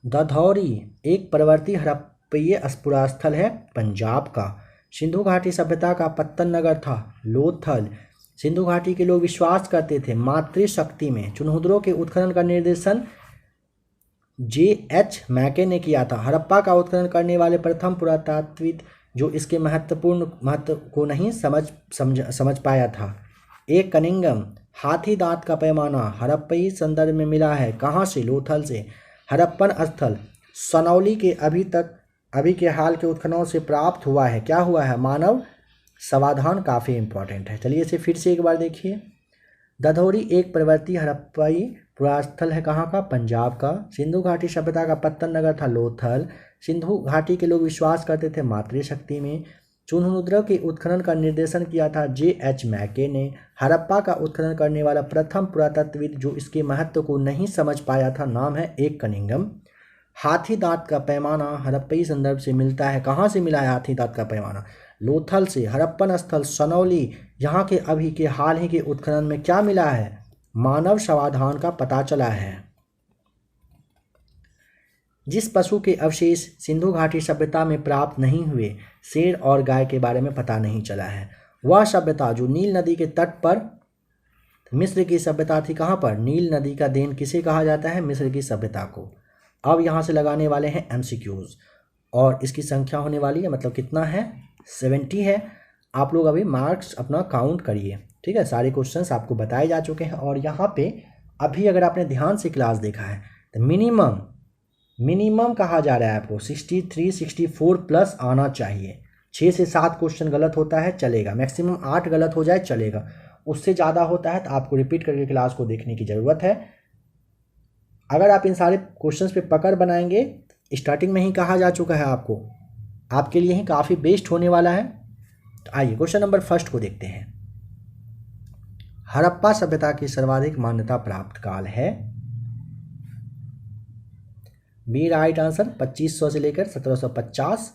दधौरी एक प्रवर्ती हड़प्पीय पुरास्थल है पंजाब का। सिंधु घाटी सभ्यता का पत्तन नगर था लोथल। सिंधु घाटी के लोग विश्वास करते थे मातृशक्ति में। चुनहुदरों के उत्खनन का निर्देशन J.H. मैके ने किया था। हड़प्पा का उत्खनन करने वाले प्रथम पुरातात्विद जो इसके महत्व को नहीं समझ पाया था। एक कनिंगम। हाथी दांत का पैमाना हड़प्पई संदर्भ में मिला है कहाँ से? लोथल से। हड़प्पन स्थल सनौली के अभी के हाल के उत्खननों से प्राप्त हुआ है। क्या हुआ है? मानव समाधान काफ़ी इंपॉर्टेंट है। चलिए इसे फिर से एक बार देखिए। दधौरी एक प्रवर्ती हड़प्पई पुरास्थल है कहाँ का? पंजाब का। सिंधु घाटी सभ्यता का पत्तन नगर था लोथल। सिंधु घाटी के लोग विश्वास करते थे मातृशक्ति में। चून्हुमुद्रा के उत्खनन का निर्देशन किया था J.H. मैके ने। हड़प्पा का उत्खनन करने वाला प्रथम पुरातत्वविद जो इसके महत्व को नहीं समझ पाया था नाम है ए कनिंघम। हाथी दांत का पैमाना हड़प्पई संदर्भ से मिलता है। कहाँ से मिला है हाथी दांत का पैमाना? लोथल से। हड़प्पन स्थल सनौली, यहाँ के अभी के हाल ही के उत्खनन में क्या मिला है? मानव शवाधान का पता चला है। जिस पशु के अवशेष सिंधु घाटी सभ्यता में प्राप्त नहीं हुए, शेर और गाय के बारे में पता नहीं चला है। वह सभ्यता जो नील नदी के तट पर मिस्र की सभ्यता थी। कहाँ पर? नील नदी का देन किसे कहा जाता है? मिस्र की सभ्यता को। अब यहाँ से लगाने वाले हैं MCQs और इसकी संख्या होने वाली है, मतलब कितना है? 70 है। आप लोग अभी मार्क्स अपना काउंट करिए, ठीक है। सारे क्वेश्चंस आपको बताए जा चुके हैं और यहाँ पे अभी अगर आपने ध्यान से क्लास देखा है तो मिनिमम कहा जा रहा है आपको 63 64 प्लस आना चाहिए। 6 से 7 क्वेश्चन गलत होता है चलेगा, मैक्सिमम 8 गलत हो जाए चलेगा। उससे ज़्यादा होता है तो आपको रिपीट करके क्लास को देखने की ज़रूरत है। अगर आप इन सारे क्वेश्चंस पे पकड़ बनाएंगे, स्टार्टिंग में ही कहा जा चुका है आपको, आपके लिए ही काफ़ी बेस्ट होने वाला है। तो आइए क्वेश्चन नंबर फर्स्ट को देखते हैं। हड़प्पा सभ्यता की सर्वाधिक मान्यता प्राप्त काल है। B right answer. 2500 से लेकर 1750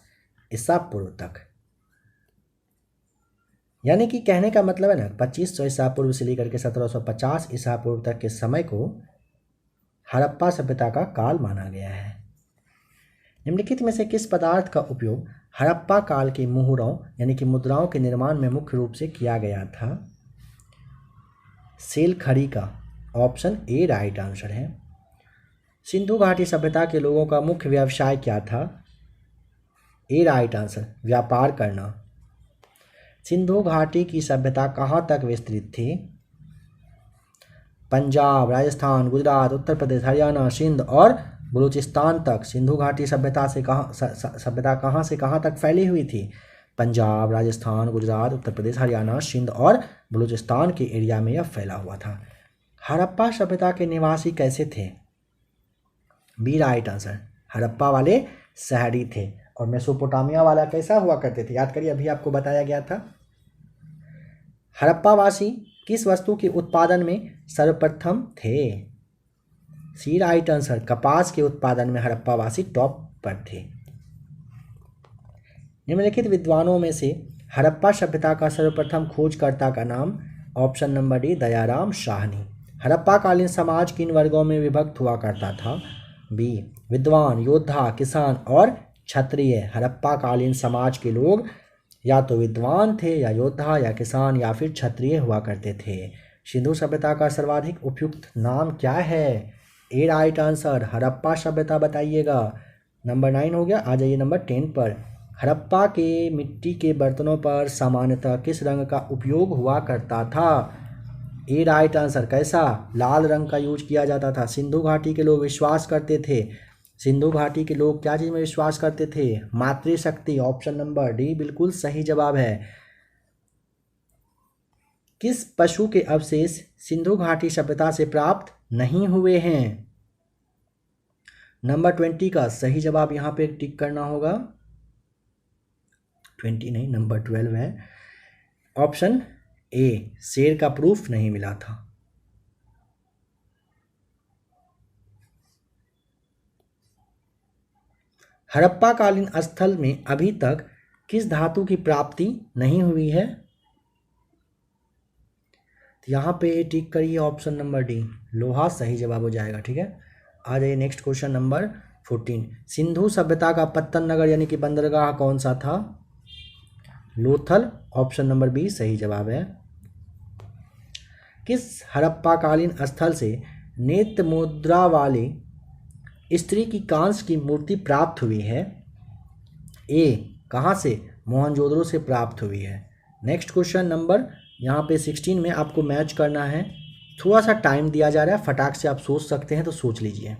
ईसा पूर्व तक, यानी कि कहने का मतलब है ना 2500 ईसा पूर्व से लेकर के 1750 ईसा पूर्व तक के समय को हड़प्पा सभ्यता का काल माना गया है। निम्नलिखित में से किस पदार्थ का उपयोग हड़प्पा काल के मुहरों यानी कि मुद्राओं के निर्माण में मुख्य रूप से किया गया था? सेल खड़ी का। ऑप्शन ए राइट आंसर है। सिंधु घाटी सभ्यता के लोगों का मुख्य व्यवसाय क्या था? ए राइट आंसर, व्यापार करना। सिंधु घाटी की सभ्यता कहाँ तक विस्तृत थी? पंजाब, राजस्थान, गुजरात, उत्तर प्रदेश, हरियाणा, सिंध और बलूचिस्तान तक। सिंधु घाटी सभ्यता कहाँ से कहाँ तक फैली हुई थी? पंजाब, राजस्थान, गुजरात, उत्तर प्रदेश, हरियाणा, सिंध और बलूचिस्तान के एरिया में यह फैला हुआ था। हड़प्पा सभ्यता के निवासी कैसे थे? बी राइट आंसर, हड़प्पा वाले शहरी थे। और मेसोपोटामिया वाला कैसा हुआ करते थे? याद करिए, अभी आपको बताया गया था। हड़प्पावासी किस वस्तु के उत्पादन में सर्वप्रथम थे? सी राइट आंसर, कपास के उत्पादन में हड़प्पावासी टॉप पर थे। निम्नलिखित विद्वानों में से हड़प्पा सभ्यता का सर्वप्रथम खोजकर्ता का नाम? Option number D Dayaram Sahni. हड़प्पाकालीन समाज किन वर्गों में विभक्त हुआ करता था? बी विद्वान, योद्धा, किसान और क्षत्रिय। हड़प्पाकालीन समाज के लोग या तो विद्वान थे या योद्धा या किसान या फिर क्षत्रिय हुआ करते थे। सिंधु सभ्यता का सर्वाधिक उपयुक्त नाम क्या है? ए राइट आंसर, हड़प्पा सभ्यता बताइएगा। नंबर 9 हो गया। आ जाइए नंबर 10 पर। हड़प्पा के मिट्टी के बर्तनों पर सामान्यतः किस रंग का उपयोग हुआ करता था? ए राइट आंसर, कैसा? लाल रंग का यूज किया जाता था। सिंधु घाटी के लोग विश्वास करते थे, सिंधु घाटी के लोग क्या चीज़ में विश्वास करते थे? मातृशक्ति। ऑप्शन नंबर डी बिल्कुल सही जवाब है। किस पशु के अवशेष सिंधु घाटी सभ्यता से प्राप्त नहीं हुए हैं? नंबर 20 का सही जवाब यहाँ पे टिक करना होगा। 20 नहीं, नंबर 12 है। ऑप्शन ए, शेर का प्रूफ नहीं मिला था। हड़प्पा कालीन स्थल में अभी तक किस धातु की प्राप्ति नहीं हुई है? तो यहाँ पे टिक करिए ऑप्शन नंबर डी, लोहा सही जवाब हो जाएगा। ठीक है, आ जाइए नेक्स्ट क्वेश्चन नंबर 14। सिंधु सभ्यता का पत्तन नगर यानी कि बंदरगाह कौन सा था? लोथल। ऑप्शन नंबर बी सही जवाब है। किस हड़प्पा कालीन स्थल से नेत्र मुद्रा वाली स्त्री की कांस्य की मूर्ति प्राप्त हुई है? ए, कहाँ से? मोहनजोदड़ो से प्राप्त हुई है। नेक्स्ट क्वेश्चन नंबर यहाँ पे 16 में आपको मैच करना है। थोड़ा सा टाइम दिया जा रहा है, फटाक से आप सोच सकते हैं तो सोच लीजिए।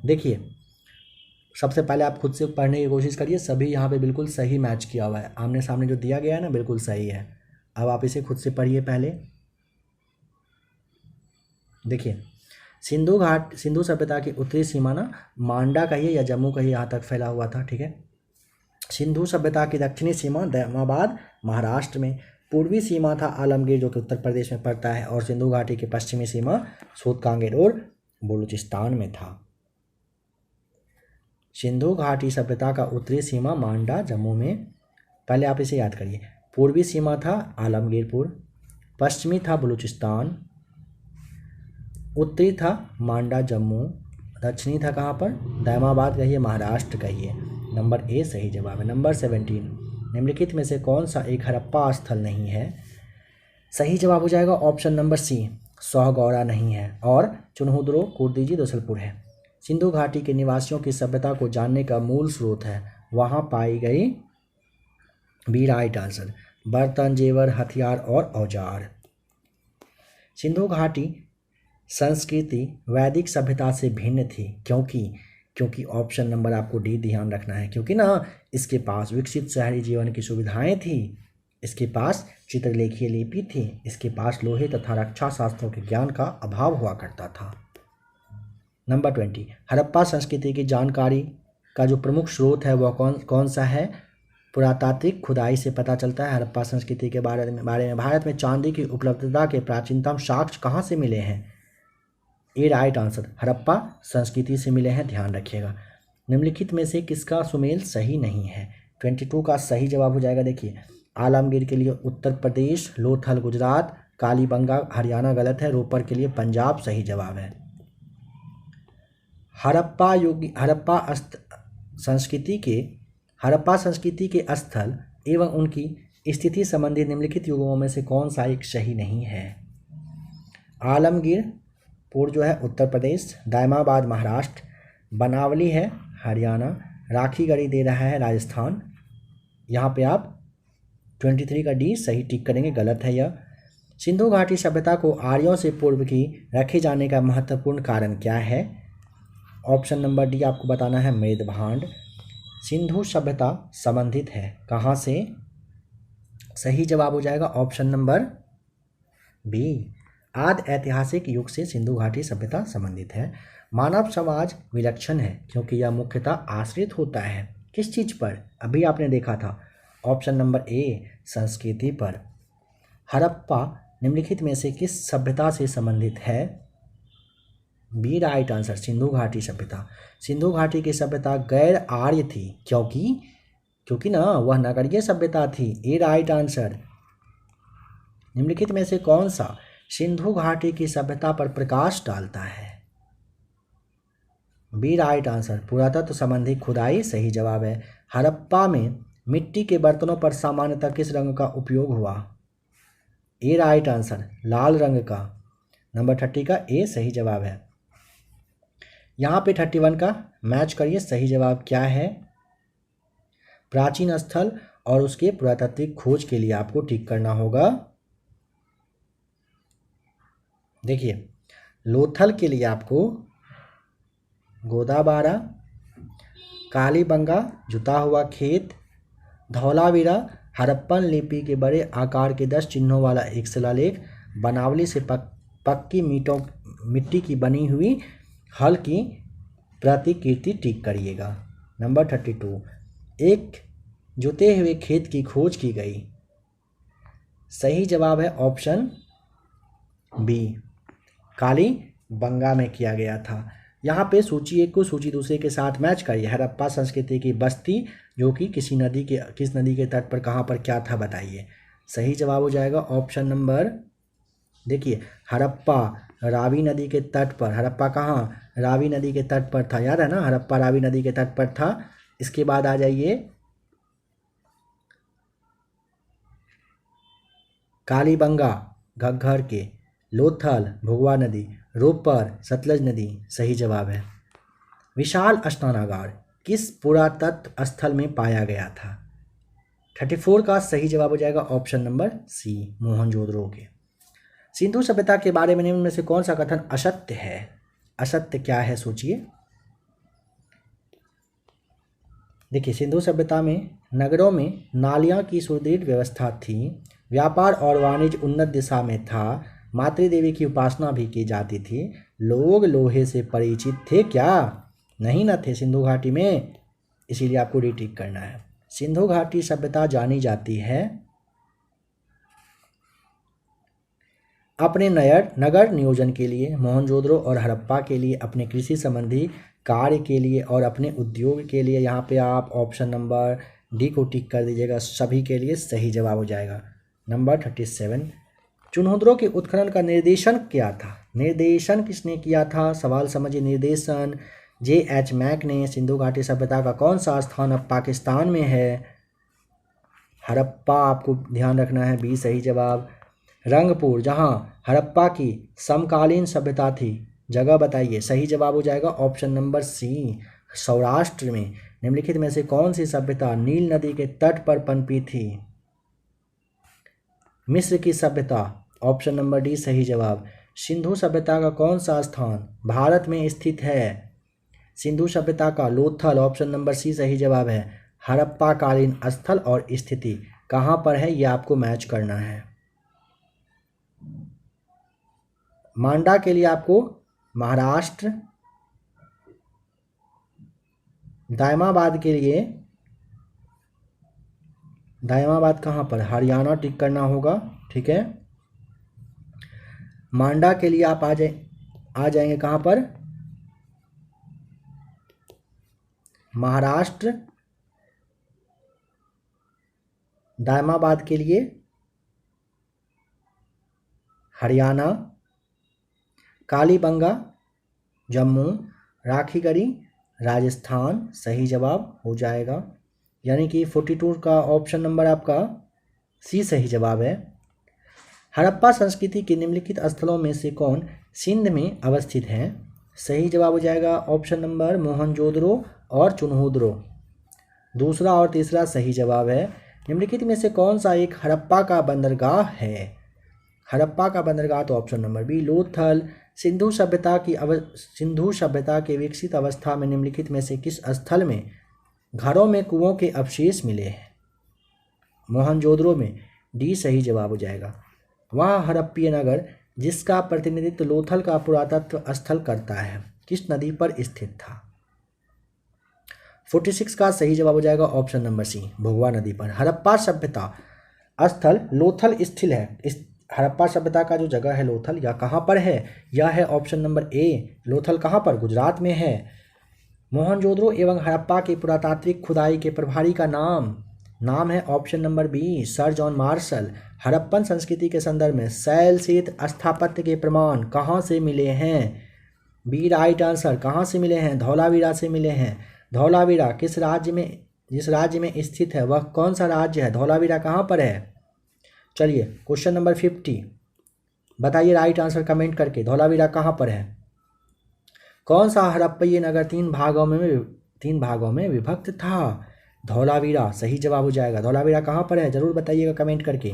देखिए, सबसे पहले आप खुद से पढ़ने की कोशिश करिए। सभी यहाँ पे बिल्कुल सही मैच किया हुआ है, आमने सामने जो दिया गया है ना बिल्कुल सही है। अब आप इसे खुद से पढ़िए। पहले देखिए, सिंधु सभ्यता की उत्तरी सीमा ना मांडा कहिए या जम्मू कहिए, यहाँ तक फैला हुआ था। ठीक है। सिंधु सभ्यता की दक्षिणी सीमा दैमाबाद महाराष्ट्र में, पूर्वी सीमा था आलमगीर जो कि उत्तर प्रदेश में पड़ता है, और सिंधु घाटी की पश्चिमी सीमा सूतकांगेर और बलूचिस्तान में था। सिंधु घाटी सभ्यता का उत्तरी सीमा मांडा जम्मू में, पहले आप इसे याद करिए। पूर्वी सीमा था आलमगीरपुर, पश्चिमी था बलूचिस्तान, उत्तरी था मांडा जम्मू, दक्षिणी था कहाँ पर, दैमाबाद कहिए, महाराष्ट्र कहिए। नंबर ए सही जवाब है। नंबर 17, निम्नलिखित में से कौन सा एक हड़प्पा स्थल नहीं है? सही जवाब हो जाएगा ऑप्शन नंबर सी, सौगौड़ा नहीं है, और चुनहुद्रो, कुर्दिजी, दोसलपुर है। सिंधु घाटी के निवासियों की सभ्यता को जानने का मूल स्रोत है वहाँ पाई गई बी राइट आंसर, बर्तन, जेवर, हथियार और औजार। सिंधु घाटी संस्कृति वैदिक सभ्यता से भिन्न थी, क्योंकि ऑप्शन नंबर आपको डी ध्यान रखना है, क्योंकि ना इसके पास विकसित शहरी जीवन की सुविधाएं थी, इसके पास चित्रलेखीय लिपि थी, इसके पास लोहे तथा रक्षा शास्त्रों के ज्ञान का अभाव हुआ करता था। नंबर 20, हड़प्पा संस्कृति की जानकारी का जो प्रमुख स्रोत है वह कौन सा है? पुरातात्विक खुदाई से पता चलता है हड़प्पा संस्कृति के बारे में भारत में चांदी की उपलब्धता के प्राचीनतम साक्ष्य कहाँ से मिले हैं? ए राइट आंसर, हड़प्पा संस्कृति से मिले हैं, ध्यान रखिएगा। निम्नलिखित में से किसका सुमेल सही नहीं है? 22 का सही जवाब हो जाएगा, देखिए, आलमगीर के लिए उत्तर प्रदेश, लोथल गुजरात, कालीबंगा हरियाणा गलत है, रोपर के लिए पंजाब सही जवाब है। हड़प्पा संस्कृति के स्थल एवं उनकी स्थिति संबंधी निम्नलिखित युगों में से कौन सा एक सही नहीं है? आलमगीरपुर जो है उत्तर प्रदेश, दैमाबाद महाराष्ट्र, बनावली है हरियाणा, राखीगढ़ी दे रहा है राजस्थान। यहाँ पे आप 23 का डी सही टिक करेंगे, गलत है यह। सिंधु घाटी सभ्यता को आर्यों से पूर्व की रखे जाने का महत्वपूर्ण कारण क्या है? ऑप्शन नंबर डी आपको बताना है, मृद भांड। सिंधु सभ्यता संबंधित है कहाँ से? सही जवाब हो जाएगा ऑप्शन नंबर बी, आदि ऐतिहासिक युग से सिंधु घाटी सभ्यता संबंधित है। मानव समाज विलक्षण है क्योंकि यह मुख्यतः आश्रित होता है किस चीज़ पर? अभी आपने देखा था, ऑप्शन नंबर ए, संस्कृति पर। हड़प्पा निम्नलिखित में से किस सभ्यता से संबंधित है? बी राइट आंसर, सिंधु घाटी सभ्यता। सिंधु घाटी की सभ्यता गैर आर्य थी क्योंकि ना वह नगरीय सभ्यता थी। ए राइट आंसर। निम्नलिखित में से कौन सा सिंधु घाटी की सभ्यता पर प्रकाश डालता है? बी राइट आंसर, पुरातत्व संबंधी खुदाई सही जवाब है। हड़प्पा में मिट्टी के बर्तनों पर सामान्यतः किस रंग का उपयोग हुआ? ए राइट आंसर, लाल रंग का। नंबर 30 का ए सही जवाब है। यहाँ पे 31 का मैच करिए, सही जवाब क्या है? प्राचीन स्थल और उसके पुरातात्विक खोज के लिए आपको टिक करना होगा। देखिए, लोथल के लिए आपको गोदाबारा, कालीबंगा जुता हुआ खेत, धौलावीरा हड़प्पन लिपि के बड़े आकार के 10 चिन्हों वाला एक शिलालेख, बनावली से पक्की मिट्टी की बनी हुई हल की प्रतिकृति टिक करिएगा। नंबर 32, एक जुते हुए खेत की खोज की गई। सही जवाब है ऑप्शन बी, कालीबंगा में किया गया था। यहाँ पे सूची एक को सूची दूसरे के साथ मैच करिए। हड़प्पा संस्कृति की बस्ती जो कि किस नदी के तट पर कहाँ पर क्या था बताइए। सही जवाब हो जाएगा ऑप्शन नंबर, देखिए, हड़प्पा रावी नदी के तट पर। हड़प्पा कहाँ? रावी नदी के तट पर था, याद है ना, हड़प्पा रावी नदी के तट पर था। इसके बाद आ जाइए कालीबंगा घग्घर के, लोथल भुगवा नदी, रोपर सतलज नदी सही जवाब है। विशाल स्नानागार किस पुरातत्व स्थल में पाया गया था? 34 का सही जवाब हो जाएगा ऑप्शन नंबर सी, मोहनजोदड़ो के। सिंधु सभ्यता के बारे में निम्न में से कौन सा कथन असत्य है? असत्य क्या है सोचिए। देखिए, सिंधु सभ्यता में नगरों में नालियां की सुदृढ़ व्यवस्था थी, व्यापार और वाणिज्य उन्नत दिशा में था, मातृदेवी की उपासना भी की जाती थी, लोग लोहे से परिचित थे क्या? नहीं ना थे सिंधु घाटी में, इसीलिए आपको रीटिक करना है। सिंधु घाटी सभ्यता जानी जाती है अपने नगर नियोजन के लिए, मोहनजोदड़ो और हड़प्पा के लिए, अपने कृषि संबंधी कार्य के लिए और अपने उद्योग के लिए। यहाँ पे आप ऑप्शन नंबर डी को टिक कर दीजिएगा, सभी के लिए सही जवाब हो जाएगा। नंबर 37, चुनमुद्रों के उत्खनन का निर्देशन क्या था? निर्देशन किसने किया था? सवाल समझिए। निर्देशन J.H. मैक ने। सिंधु घाटी सभ्यता का कौन सा स्थान अब पाकिस्तान में है? हड़प्पा आपको ध्यान रखना है, बी सही जवाब। रंगपुर, जहां हड़प्पा की समकालीन सभ्यता थी, जगह बताइए, सही जवाब हो जाएगा ऑप्शन नंबर सी, सौराष्ट्र में। निम्नलिखित में से कौन सी सभ्यता नील नदी के तट पर पनपी थी? मिस्र की सभ्यता, ऑप्शन नंबर डी सही जवाब। सिंधु सभ्यता का कौन सा स्थान भारत में स्थित है? सिंधु सभ्यता का लोथल, ऑप्शन नंबर सी सही जवाब है। हड़प्पा कालीन स्थल और स्थिति कहाँ पर है, ये आपको मैच करना है। मांडा के लिए आपको महाराष्ट्र, दायमाबाद के लिए, दायमाबाद कहाँ पर, हरियाणा टिक करना होगा, ठीक है। मांडा के लिए आप आ जाएंगे कहाँ पर, महाराष्ट्र। दायमाबाद के लिए हरियाणा। कालीबंगा जम्मू, राखीगढ़ी राजस्थान, सही जवाब हो जाएगा। यानी कि 42 का ऑप्शन नंबर आपका सी सही जवाब है। हड़प्पा संस्कृति के निम्नलिखित स्थलों में से कौन सिंध में अवस्थित है? सही जवाब हो जाएगा ऑप्शन नंबर मोहनजोदड़ो और चुनमुद्रो। दूसरा और तीसरा सही जवाब है। निम्नलिखित में से कौन सा एक हड़प्पा का बंदरगाह है? हड़प्पा का बंदरगाह तो ऑप्शन नंबर बी, लोथल। सिंधु सभ्यता के विकसित अवस्था में निम्नलिखित में से किस स्थल में घरों में कुओं के अवशेष मिले हैं? मोहनजोदड़ो में, डी सही जवाब हो जाएगा। वह हड़प्पीय नगर जिसका प्रतिनिधित्व लोथल का पुरातत्व स्थल करता है, किस नदी पर स्थित था? 46 का सही जवाब हो जाएगा ऑप्शन नंबर सी, भोगवा नदी पर। हड़प्पा सभ्यता स्थल लोथल स्थित है। इस हड़प्पा सभ्यता का जो जगह है लोथल, यह कहाँ पर है? यह है ऑप्शन नंबर ए, लोथल कहाँ पर, गुजरात में है। मोहनजोदड़ो एवं हड़प्पा की पुरातात्विक खुदाई के प्रभारी का नाम है option number B, sir John Marshall. Harappan संस्कृति के संदर्भ में शैलशित स्थापत्य के प्रमाण कहाँ से मिले हैं? B right answer. कहाँ से मिले हैं? धौलावीरा से मिले हैं। धौलावीरा जिस राज्य में स्थित है, वह कौन सा राज्य है? धौलावीरा कहाँ पर है? चलिए क्वेश्चन नंबर 50 बताइए राइट आंसर कमेंट करके, धौलावीरा कहाँ पर है? कौन सा हड़प्पीय नगर तीन भागों में विभक्त था? धौलावीरा सही जवाब हो जाएगा। धौलावीरा कहाँ पर है जरूर बताइएगा कमेंट करके।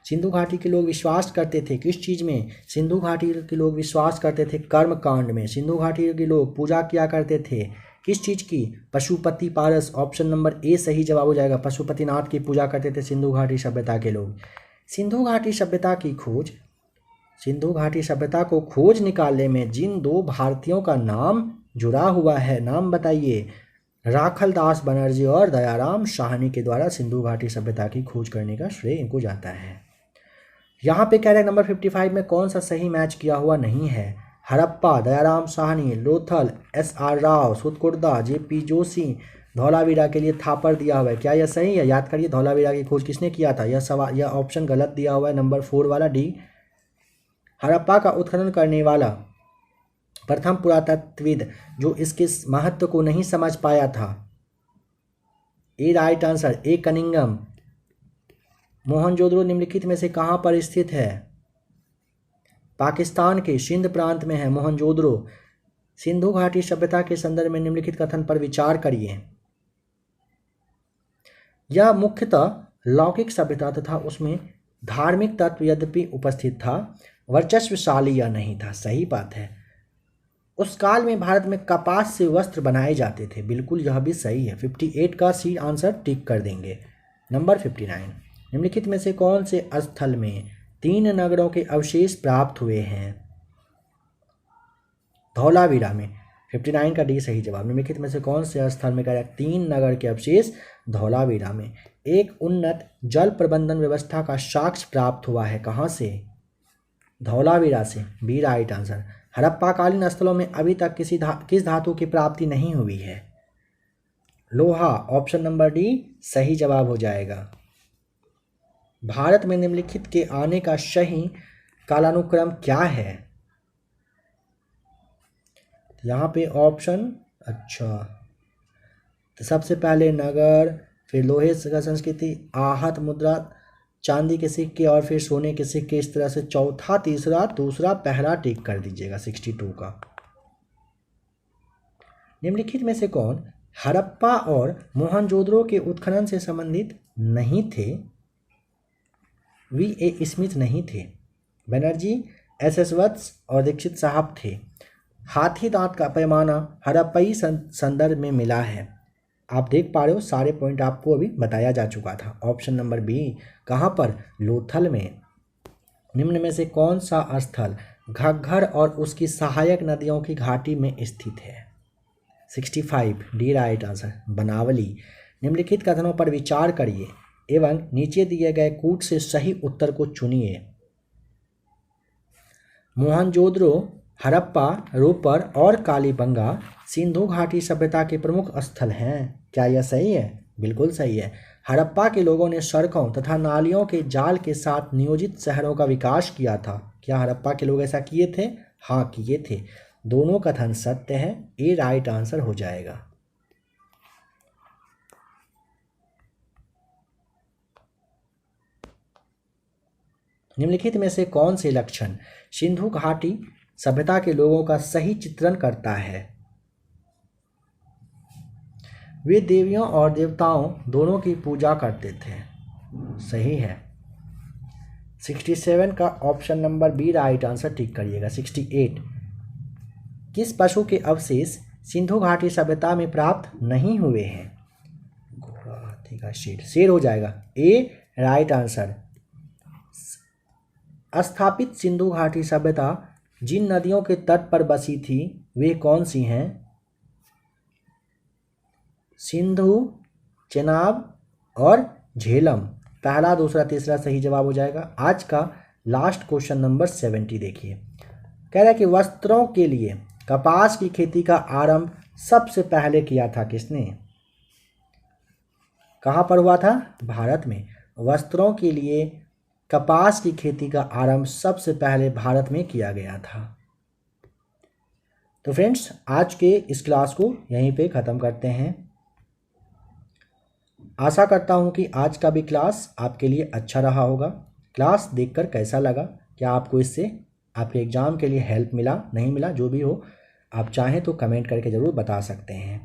सिंधु घाटी के लोग विश्वास करते थे किस चीज़ में? सिंधु घाटी के लोग विश्वास करते थे कर्म कांड में। सिंधु घाटी के लोग पूजा किया करते थे किस चीज़ की? पशुपति पारस, ऑप्शन नंबर ए सही जवाब हो जाएगा। पशुपतिनाथ की पूजा करते थे सिंधु घाटी सभ्यता के लोग। सिंधु घाटी सभ्यता को खोज निकालने में जिन दो भारतीयों का नाम जुड़ा हुआ है, नाम बताइए। राखल दास बनर्जी और दयाराम साहनी के द्वारा सिंधु घाटी सभ्यता की खोज करने का श्रेय इनको जाता है। यहाँ पे कह रहे हैं नंबर 55 में कौन सा सही मैच किया हुआ नहीं है? हड़प्पा, दयाराम साहनी, लोथल, SR राव, सुतकुर्दा, JP जोशी, धौलावीरा के लिए थापर दिया हुआ है। क्या यह सही है? याद करिए धौलावीरा की खोज किसने किया था? यह ऑप्शन गलत दिया हुआ है, नंबर 4 वाला डी। हड़प्पा का उत्खनन करने वाला प्रथम पुरातत्वविद जो इसके महत्व को नहीं समझ पाया था, ए राइट आंसर, ए कनिंगम। मोहनजोदड़ो निम्नलिखित में से कहाँ पर स्थित है? पाकिस्तान के सिंध प्रांत में है मोहनजोदड़ो। सिंधु घाटी सभ्यता के संदर्भ में निम्नलिखित कथन पर विचार करिए। यह मुख्यतः लौकिक सभ्यता तथा उसमें धार्मिक तत्व यद्यपि उपस्थित था, वर्चस्वशाली या नहीं था। सही बात है। उस काल में भारत में कपास से वस्त्र बनाए जाते थे, बिल्कुल यह भी सही है। 58 का सी आंसर टिक कर देंगे। नंबर 59 निम्नलिखित में से कौन से स्थल में 3 नगरों के अवशेष प्राप्त हुए हैं? धौलावीरा में। 59 का डी सही जवाब। निम्नलिखित में से कौन से स्थल में कहा 3 नगर के अवशेष धौलावीरा में। एक उन्नत जल प्रबंधन व्यवस्था का साक्ष्य प्राप्त हुआ है, कहाँ से? धौलावीरा से, बी राइट आंसर। हड़प्पाकालीन स्थलों में अभी तक किस धातु की प्राप्ति नहीं हुई है? लोहा, ऑप्शन नंबर डी सही जवाब हो जाएगा। भारत में निम्नलिखित के आने का सही कालानुक्रम क्या है? यहाँ पे ऑप्शन, अच्छा, तो सबसे पहले नगर, फिर लोहे का संस्कृति, आहत मुद्रा, चांदी के सिक्के और फिर सोने के सिक्के, इस तरह से चौथा, तीसरा, दूसरा, पहला टिक कर दीजिएगा 62 का। निम्नलिखित में से कौन हड़प्पा और मोहनजोदड़ो के उत्खनन से संबंधित नहीं थे? V.A. स्मिथ नहीं थे, बनर्जी, S.S. वत्स और दीक्षित साहब थे। हाथी दांत का पैमाना हड़प्पई संदर्भ में मिला है। आप देख पा रहे हो सारे पॉइंट आपको अभी बताया जा चुका था। ऑप्शन नंबर बी, कहाँ पर? लोथल में। निम्न में से कौन सा स्थल घग्घर और उसकी सहायक नदियों की घाटी में स्थित है? 65 डी राइट आंसर, बनावली। निम्नलिखित कथनों पर विचार करिए एवं नीचे दिए गए कूट से सही उत्तर को चुनिए। मोहनजोदड़ो, हड़प्पा, रोपर और कालीबंगा सिंधु घाटी सभ्यता के प्रमुख स्थल हैं। क्या यह सही है? बिल्कुल सही है। हड़प्पा के लोगों ने सड़कों तथा नालियों के जाल के साथ नियोजित शहरों का विकास किया था। क्या हड़प्पा के लोग ऐसा किए थे? हाँ, किए थे। दोनों कथन सत्य है, ए राइट आंसर हो जाएगा। निम्नलिखित में से कौन से लक्षण सिंधु घाटी सभ्यता के लोगों का सही चित्रण करता है? वे देवियों और देवताओं दोनों की पूजा करते थे, सही है। 67 का option number B right answer tick करिएगा। 68 किस पशु के अवशेष सिंधु घाटी सभ्यता में प्राप्त नहीं हुए हैं? घोड़ा, हाथी का शेर, शेर हो जाएगा, ए राइट आंसर। स्थापित सिंधु घाटी सभ्यता जिन नदियों के तट पर बसी थी वे कौन सी हैं? सिंधु, चेनाब और झेलम। पहला, दूसरा, तीसरा सही जवाब हो जाएगा। आज का लास्ट क्वेश्चन नंबर 70 देखिए। कह रहा है कि वस्त्रों के लिए कपास की खेती का आरंभ सबसे पहले किया था किसने? कहाँ पर हुआ था? भारत में। वस्त्रों के लिए कपास की खेती का आरंभ सबसे पहले भारत में किया गया था। तो फ्रेंड्स, आज के इस क्लास को यहीं पे ख़त्म करते हैं। आशा करता हूँ कि आज का भी क्लास आपके लिए अच्छा रहा होगा। क्लास देखकर कैसा लगा? क्या आपको इससे आपके एग्ज़ाम के लिए हेल्प मिला, नहीं मिला? जो भी हो, आप चाहें तो कमेंट करके ज़रूर बता सकते हैं।